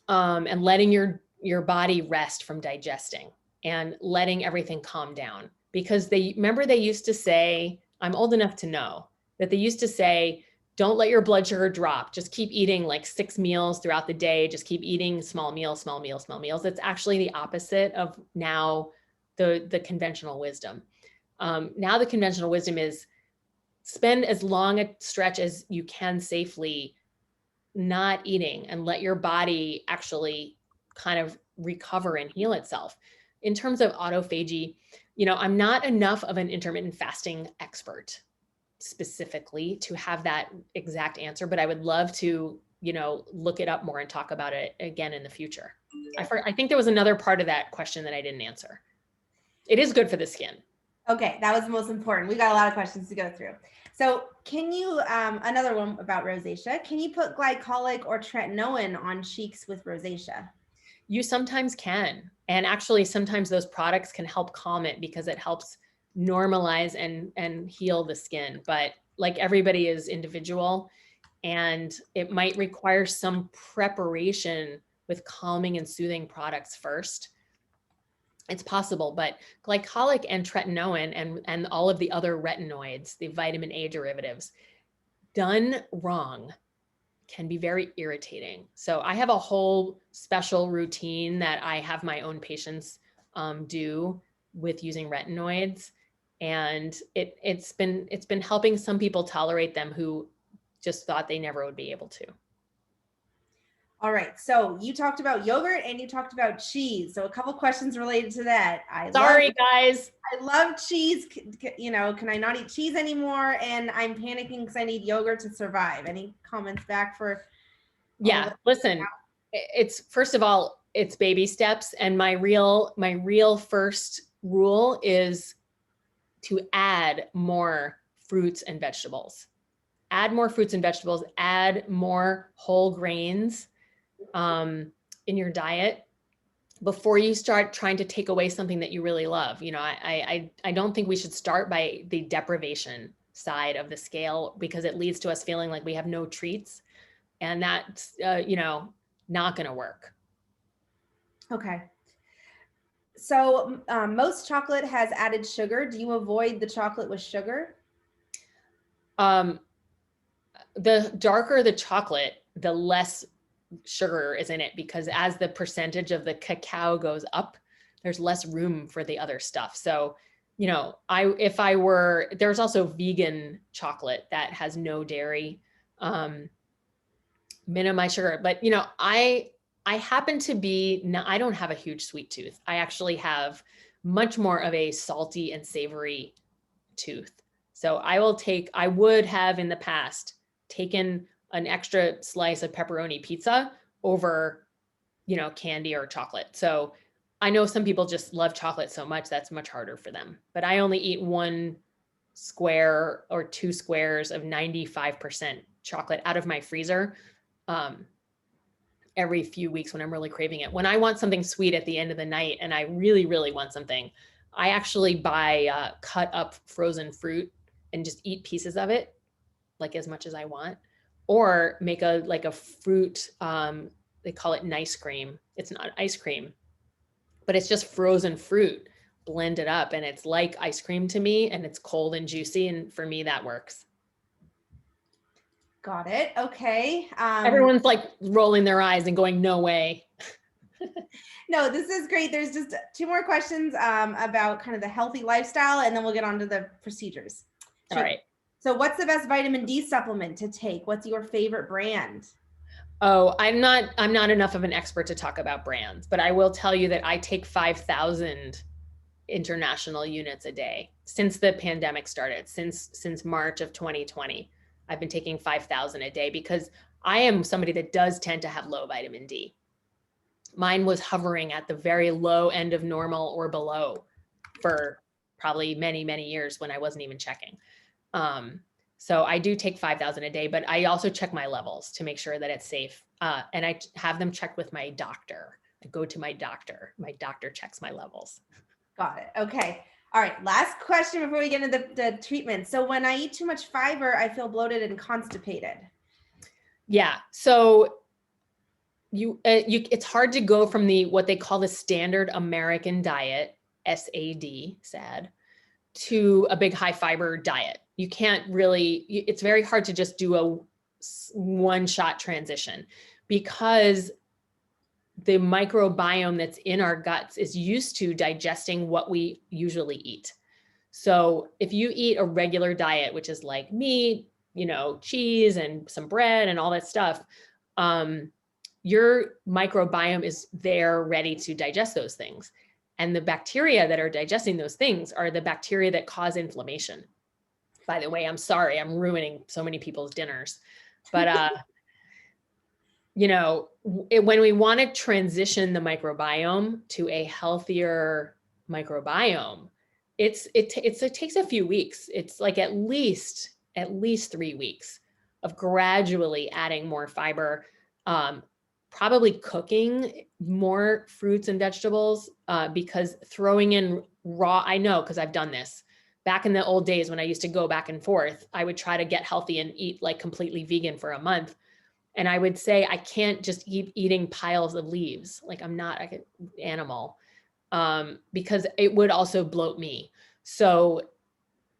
and letting your body rest from digesting and letting everything calm down. Because they used to say, I'm old enough to know that they used to say, don't let your blood sugar drop. Just keep eating like 6 meals throughout the day. Just keep eating small meals, small meals, small meals. That's actually the opposite of now the conventional wisdom. Now the conventional wisdom is spend as long a stretch as you can safely not eating and let your body actually kind of recover and heal itself. In terms of autophagy, you know, I'm not enough of an intermittent fasting expert specifically to have that exact answer, but I would love to, you know, look it up more and talk about it again in the future. I think there was another part of that question that I didn't answer. It is good for the skin. Okay, that was the most important. We got a lot of questions to go through. So can you, another one about rosacea, can you put glycolic or tretinoin on cheeks with rosacea? You sometimes can. And actually, sometimes those products can help calm it because it helps normalize and heal the skin. But like everybody is individual, and it might require some preparation with calming and soothing products first. It's possible, but glycolic and tretinoin and all of the other retinoids, the vitamin A derivatives, done wrong, can be very irritating. So I have a whole special routine that I have my own patients do with using retinoids. And it's been helping some people tolerate them who just thought they never would be able to. All right. So you talked about yogurt and you talked about cheese. So a couple questions related to that. Sorry, guys. I love cheese. You know, can I not eat cheese anymore? And I'm panicking because I need yogurt to survive. Any comments back for? Yeah, listen, it's first of all, it's baby steps. And my real first rule is to add more fruits and vegetables. Add more fruits and vegetables, add more whole grains in your diet before you start trying to take away something that you really love. You know, I don't think we should start by the deprivation side of the scale because it leads to us feeling like we have no treats, and that's, not going to work. Okay. So most chocolate has added sugar. Do you avoid the chocolate with sugar? The darker the chocolate, the less sugar is in it, because as the percentage of the cacao goes up, there's less room for the other stuff. So, there's also vegan chocolate that has no dairy, minimize sugar, but I happen to be, I don't have a huge sweet tooth. I actually have much more of a salty and savory tooth. So I would have in the past taken an extra slice of pepperoni pizza over, candy or chocolate. So I know some people just love chocolate so much that's much harder for them, but I only eat 1 square or 2 squares of 95% chocolate out of my freezer every few weeks when I'm really craving it. When I want something sweet at the end of the night and I really, really want something, I actually buy cut up frozen fruit and just eat pieces of it, like as much as I want, or make a fruit, they call it nice cream. It's not ice cream, but it's just frozen fruit blended up, and it's like ice cream to me, and it's cold and juicy. And for me, that works. Got it. Okay. Everyone's like rolling their eyes and going, no way. No, this is great. There's just 2 more questions about kind of the healthy lifestyle, and then we'll get on to the procedures. All right. So what's the best vitamin D supplement to take? What's your favorite brand? Oh, I'm not enough of an expert to talk about brands, but I will tell you that I take 5,000 international units a day since the pandemic started, since March of 2020. I've been taking 5,000 a day because I am somebody that does tend to have low vitamin D. Mine was hovering at the very low end of normal or below for probably many, many years when I wasn't even checking. So I do take 5,000 a day, but I also check my levels to make sure that it's safe. And I have them checked with my doctor. I go to my doctor. My doctor checks my levels. Got it. Okay. All right. Last question before we get into the treatment. So when I eat too much fiber, I feel bloated and constipated. Yeah. So it's hard to go from what they call the standard American diet, SAD, to a big high fiber diet. You can't really, it's very hard to just do a one-shot transition, because the microbiome that's in our guts is used to digesting what we usually eat. So if you eat a regular diet, which is like meat, cheese and some bread and all that stuff, your microbiome is there ready to digest those things. And the bacteria that are digesting those things are the bacteria that cause inflammation. By the way, I'm sorry, I'm ruining so many people's dinners, but when we want to transition the microbiome to a healthier microbiome, it takes a few weeks. It's like at least 3 weeks of gradually adding more fiber, probably cooking more fruits and vegetables, because throwing in raw, I know, because I've done this. Back in the old days when I used to go back and forth, I would try to get healthy and eat like completely vegan for a month. And I would say, I can't just keep eating piles of leaves. Like I'm not an animal, because it would also bloat me. So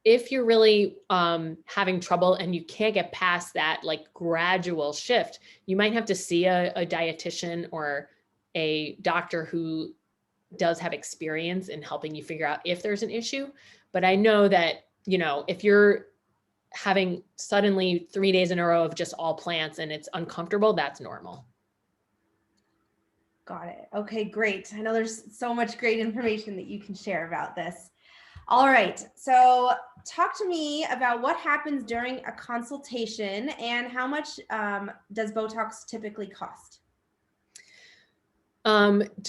if you're really having trouble and you can't get past that like gradual shift, you might have to see a dietitian or a doctor who does have experience in helping you figure out if there's an issue. But I know that, if you're having suddenly 3 days in a row of just all plants and it's uncomfortable, that's normal. Got it. Okay, great. I know there's so much great information that you can share about this. All right. So talk to me about what happens during a consultation and how much does Botox typically cost?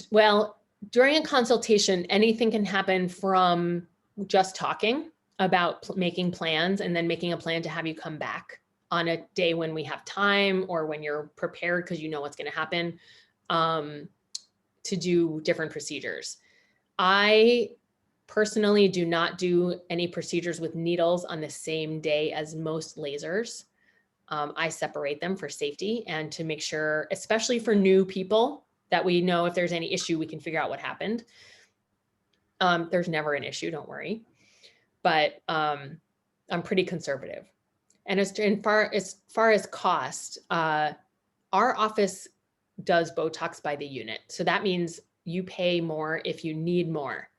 Well, during a consultation, anything can happen from just talking about making plans and then making a plan to have you come back on a day when we have time or when you're prepared because you know what's going to happen, to do different procedures. I personally do not do any procedures with needles on the same day as most lasers. I separate them for safety and to make sure, especially for new people, that we know if there's any issue, we can figure out what happened. There's never an issue, don't worry. But I'm pretty conservative. And as far as cost, our office does Botox by the unit. So that means you pay more if you need more.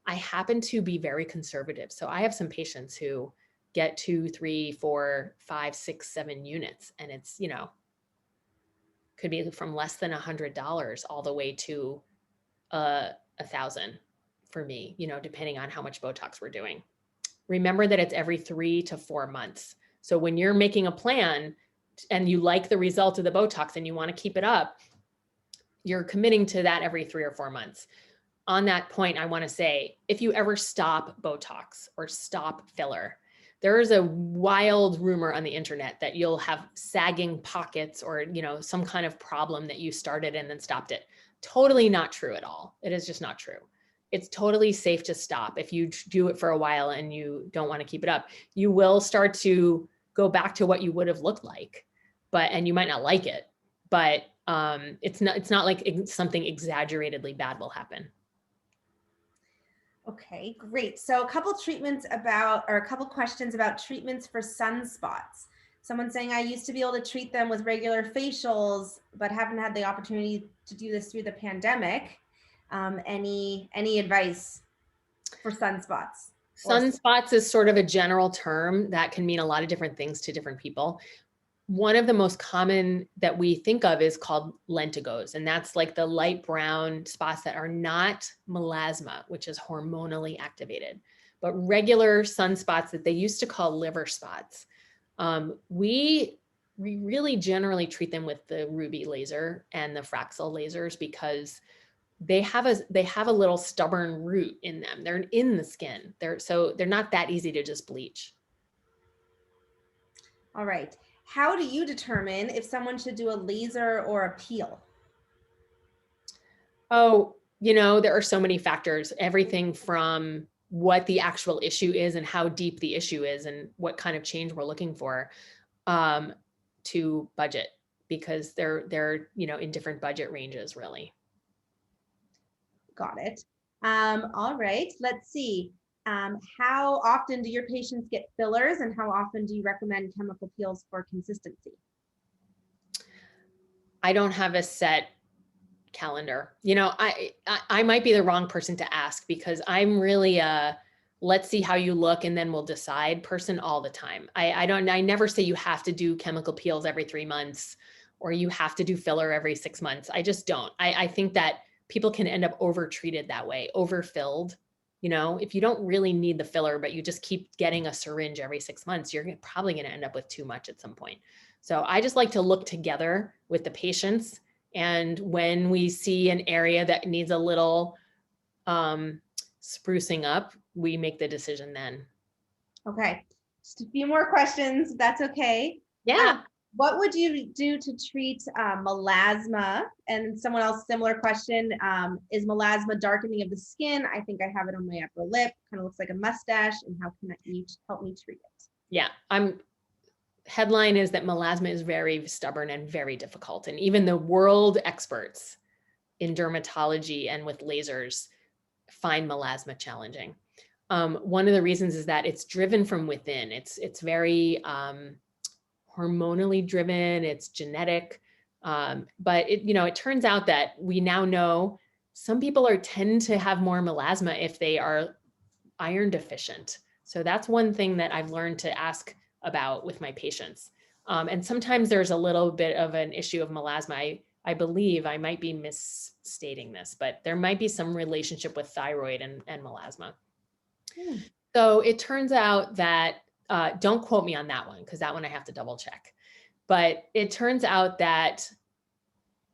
I happen to be very conservative. So I have some patients who get 2, 3, 4, 5, 6, 7 units. And it's, could be from less than $100 all the way to $1,000 for me, depending on how much Botox we're doing. Remember that it's every 3 to 4 months. So when you're making a plan and you like the result of the Botox and you want to keep it up, you're committing to that every 3 or 4 months. On that point, I want to say, if you ever stop Botox or stop filler, there is a wild rumor on the internet that you'll have sagging pockets or, some kind of problem that you started and then stopped it. Totally not true at all. It is just not true. It's totally safe to stop. If you do it for a while and you don't want to keep it up, you will start to go back to what you would have looked like, and you might not like it, but it's not like something exaggeratedly bad will happen. Okay, great. So a couple questions about treatments for sunspots. Someone saying, I used to be able to treat them with regular facials, but haven't had the opportunity to do this through the pandemic. Any advice for sunspots? Sunspots is sort of a general term that can mean a lot of different things to different people. One of the most common that we think of is called lentigos, and that's like the light brown spots that are not melasma, which is hormonally activated, but regular sunspots that they used to call liver spots. We really generally treat them with the Ruby laser and the Fraxel lasers because they have a little stubborn root in them. They're in the skin. They're not that easy to just bleach. All right. How do you determine if someone should do a laser or a peel? Oh, there are so many factors, everything from what the actual issue is and how deep the issue is and what kind of change we're looking for, to budget, because they're in different budget ranges, really. Got it. All right, let's see. How often do your patients get fillers and how often do you recommend chemical peels for consistency? I don't have a set calendar. I might be the wrong person to ask because I'm really let's see how you look and then we'll decide person all the time. I never say you have to do chemical peels every 3 months or you have to do filler every 6 months. I just don't. I think that people can end up over-treated that way, overfilled. If you don't really need the filler, but you just keep getting a syringe every 6 months, you're probably going to end up with too much at some point. So I just like to look together with the patients. And when we see an area that needs a little sprucing up, we make the decision then. Okay, just a few more questions, if that's okay. Yeah. What would you do to treat melasma? And someone else, similar question, is melasma darkening of the skin? I think I have it on my upper lip, kind of looks like a mustache, and how can you help me treat it? Yeah, headline is that melasma is very stubborn and very difficult. And even the world experts in dermatology and with lasers find melasma challenging. One of the reasons is that it's driven from within. It's very hormonally driven, it's genetic. But it turns out that we now know some people tend to have more melasma if they are iron deficient. So that's one thing that I've learned to ask about with my patients. And sometimes there's a little bit of an issue of melasma. I believe I might be misstating this, but there might be some relationship with thyroid and melasma. So it turns out that, don't quote me on that one, because that one I have to double check. But it turns out that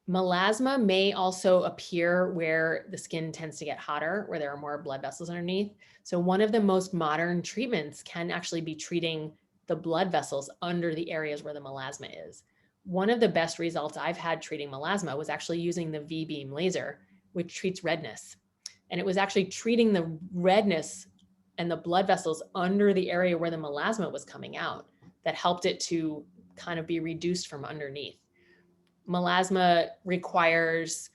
melasma may also appear where the skin tends to get hotter, where there are more blood vessels underneath. So one of the most modern treatments can actually be treating the blood vessels under the areas where the melasma is. One of the best results I've had treating melasma was actually using the V-beam laser, which treats redness. And it was actually treating the redness and the blood vessels under the area where the melasma was coming out that helped it to kind of be reduced from underneath. Melasma requires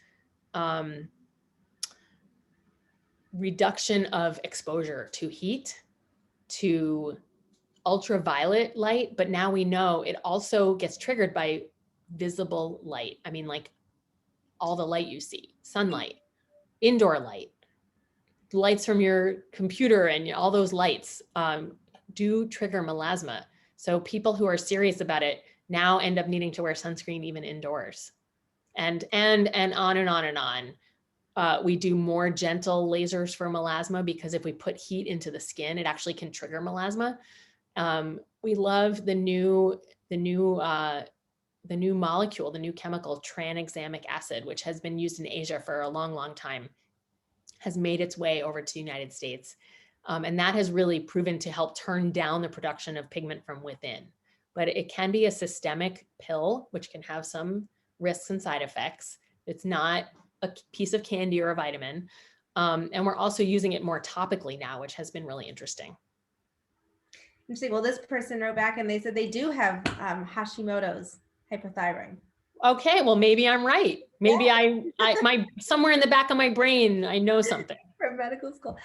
reduction of exposure to heat, to ultraviolet light, but now we know it also gets triggered by visible light. I mean, like all the light you see, sunlight, indoor light, lights from your computer, and all those lights do trigger melasma. So people who are serious about it now end up needing to wear sunscreen even indoors, and on and on and on. We do more gentle lasers for melasma because if we put heat into the skin, it actually can trigger melasma. We love the new molecule, the new chemical tranexamic acid, which has been used in Asia for a long, long time, has made its way over to the United States. And that has really proven to help turn down the production of pigment from within. But it can be a systemic pill, which can have some risks and side effects. It's not a piece of candy or a vitamin. And we're also using it more topically now, which has been really interesting. Interesting. Well, this person wrote back and they said they do have Hashimoto's hypothyroid. Okay, well, maybe I'm right. Maybe my somewhere in the back of my brain, I know something. From medical school.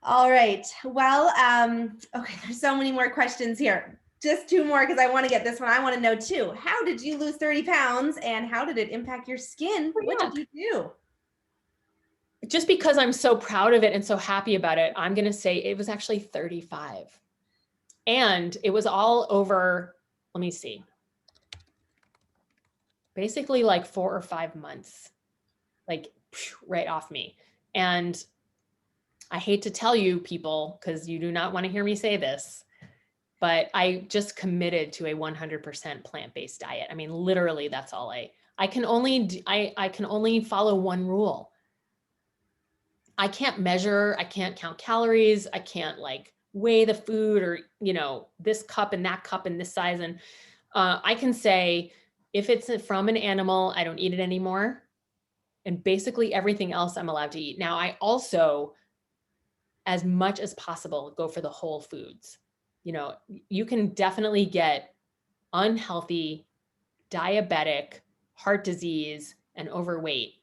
All right. Well, okay, there's so many more questions here. Just two more because I want to get this one. I want to know too. How did you lose 30 pounds and how did it impact your skin? What did you do? Just because I'm so proud of it and so happy about it, I'm going to say it was actually 35. And it was all over, let me see, basically like 4 or 5 months, like right off me. And I hate to tell you people, because you do not want to hear me say this, but I just committed to a 100% plant-based diet. I mean, literally that's all I can only follow one rule. I can't measure, I can't count calories. I can't like weigh the food or, this cup and that cup and this size. And I can say, if it's from an animal, I don't eat it anymore. And basically everything else I'm allowed to eat. Now, I also, as much as possible, go for the whole foods. You can definitely get unhealthy, diabetic, heart disease, and overweight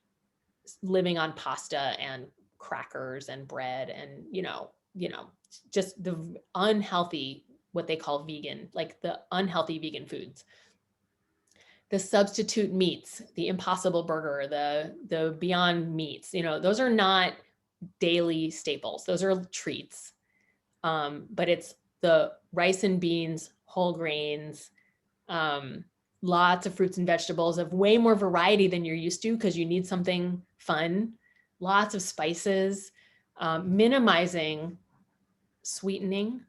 living on pasta and crackers and bread and, just the unhealthy, what they call vegan, like the unhealthy vegan foods. The substitute meats, the Impossible Burger, the Beyond Meats, those are not daily staples. Those are treats. But it's the rice and beans, whole grains, lots of fruits and vegetables, of way more variety than you're used to because you need something fun, lots of spices, minimizing sweetening,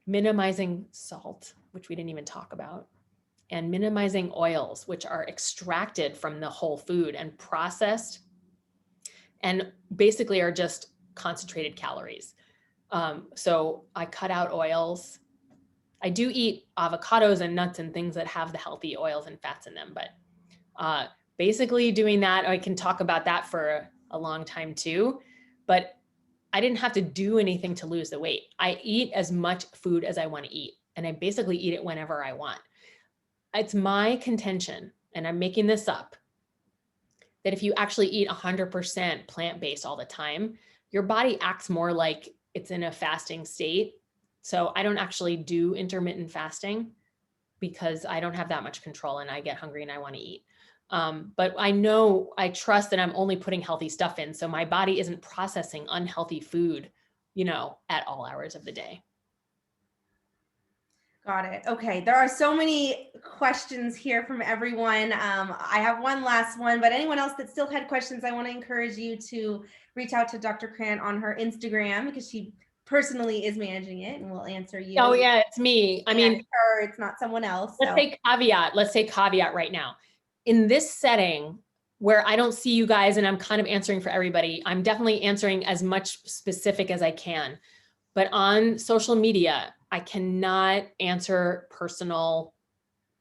minimizing salt, which we didn't even talk about, and minimizing oils, which are extracted from the whole food and processed and basically are just concentrated calories. So I cut out oils. I do eat avocados and nuts and things that have the healthy oils and fats in them, but basically doing that, I can talk about that for a long time too, but I didn't have to do anything to lose the weight. I eat as much food as I want to eat, and I basically eat it whenever I want. It's my contention, and I'm making this up, that if you actually eat 100% plant-based all the time, your body acts more like it's in a fasting state. So I don't actually do intermittent fasting because I don't have that much control and I get hungry and I want to eat. But I trust that I'm only putting healthy stuff in. So my body isn't processing unhealthy food, at all hours of the day. Got it. Okay. There are so many questions here from everyone. I have one last one, but anyone else that still had questions, I want to encourage you to reach out to Dr. Krant on her Instagram because she personally is managing it and will answer you. Oh yeah, it's me. I mean, her, it's not someone else. Let's say caveat right now. In this setting where I don't see you guys and I'm kind of answering for everybody, I'm definitely answering as much specific as I can. But on social media, I cannot answer personal,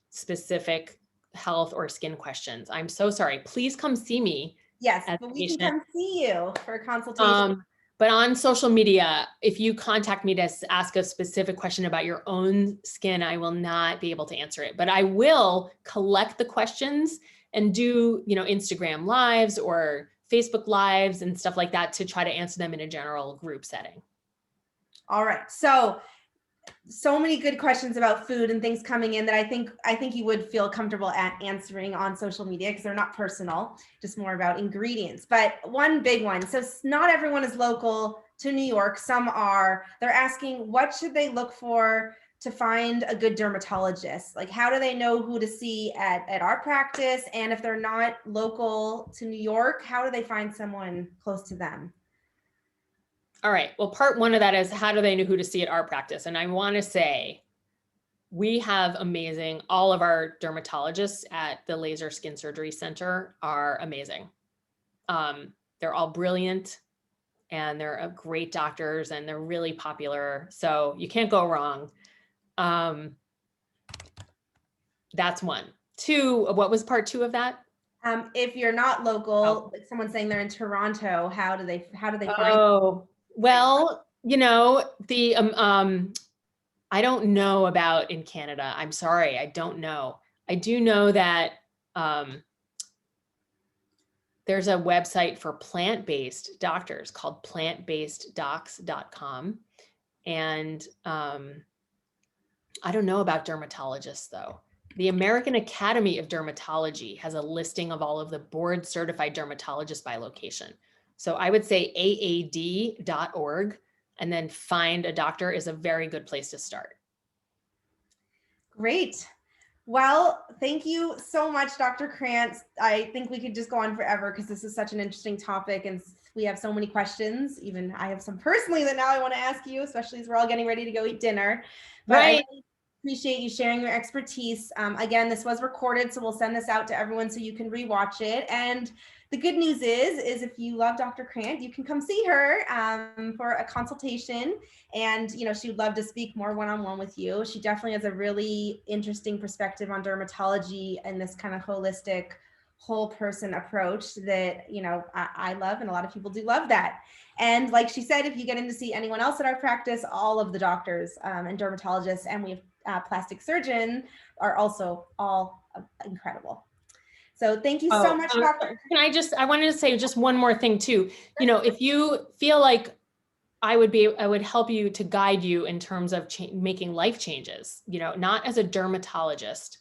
specific health or skin questions. I'm so sorry. Please come see me Yes, as but a we can patient. come see you for a consultation. But on social media, if you contact me to ask a specific question about your own skin, I will not be able to answer it, but I will collect the questions and do, Instagram lives or Facebook lives and stuff like that to try to answer them in a general group setting. All right. So many good questions about food and things coming in that I think you would feel comfortable at answering on social media because they're not personal, just more about ingredients. But one big one. So not everyone is local to New York. Some are. They're asking, what should they look for to find a good dermatologist? Like, how do they know who to see at our practice? And if they're not local to New York, how do they find someone close to them? All right. Well, part one of that is how do they know who to see at our practice? And I want to say we have all of our dermatologists at the Laser Skin Surgery Center are amazing. They're all brilliant and they're great doctors and they're really popular. So you can't go wrong. That's one. Two, what was part two of that? If you're not local, like someone saying they're in Toronto, how do they find? Oh, well, I don't know about in Canada. I'm sorry, I don't know. I do know that there's a website for plant-based doctors called plantbaseddocs.com. And I don't know about dermatologists though. The American Academy of Dermatology has a listing of all of the board certified dermatologists by location. So I would say aad.org and then find a doctor is a very good place to start. Great. Well, thank you so much, Dr. Krant. I think we could just go on forever because this is such an interesting topic and we have so many questions. Even I have some personally that now I want to ask you, especially as we're all getting ready to go eat dinner. But right. I really appreciate you sharing your expertise. Again, this was recorded, so we'll send this out to everyone so you can rewatch it. And the good news is if you love Dr. Krant, you can come see her for a consultation. And, she would love to speak more one-on-one with you. She definitely has a really interesting perspective on dermatology and this kind of holistic whole person approach that, I love, and a lot of people do love that. And like she said, if you get in to see anyone else at our practice, all of the doctors and dermatologists, and we have plastic surgeon are also all incredible. So thank you so much, Dr. I wanted to say just one more thing too. If you feel like I would help you to guide you in terms of making life changes, not as a dermatologist,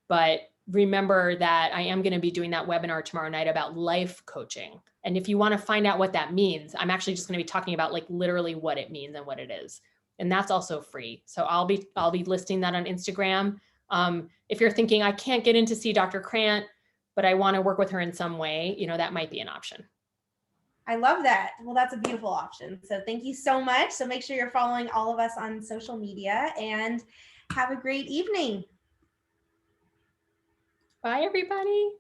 but remember that I am going to be doing that webinar tomorrow night about life coaching. And if you want to find out what that means, I'm actually just going to be talking about like literally what it means and what it is. And that's also free. So I'll be listing that on Instagram. If you're thinking I can't get in to see Dr. Krant, but I want to work with her in some way, that might be an option. I love that. Well, that's a beautiful option. So thank you so much. So make sure you're following all of us on social media and have a great evening. Bye, everybody.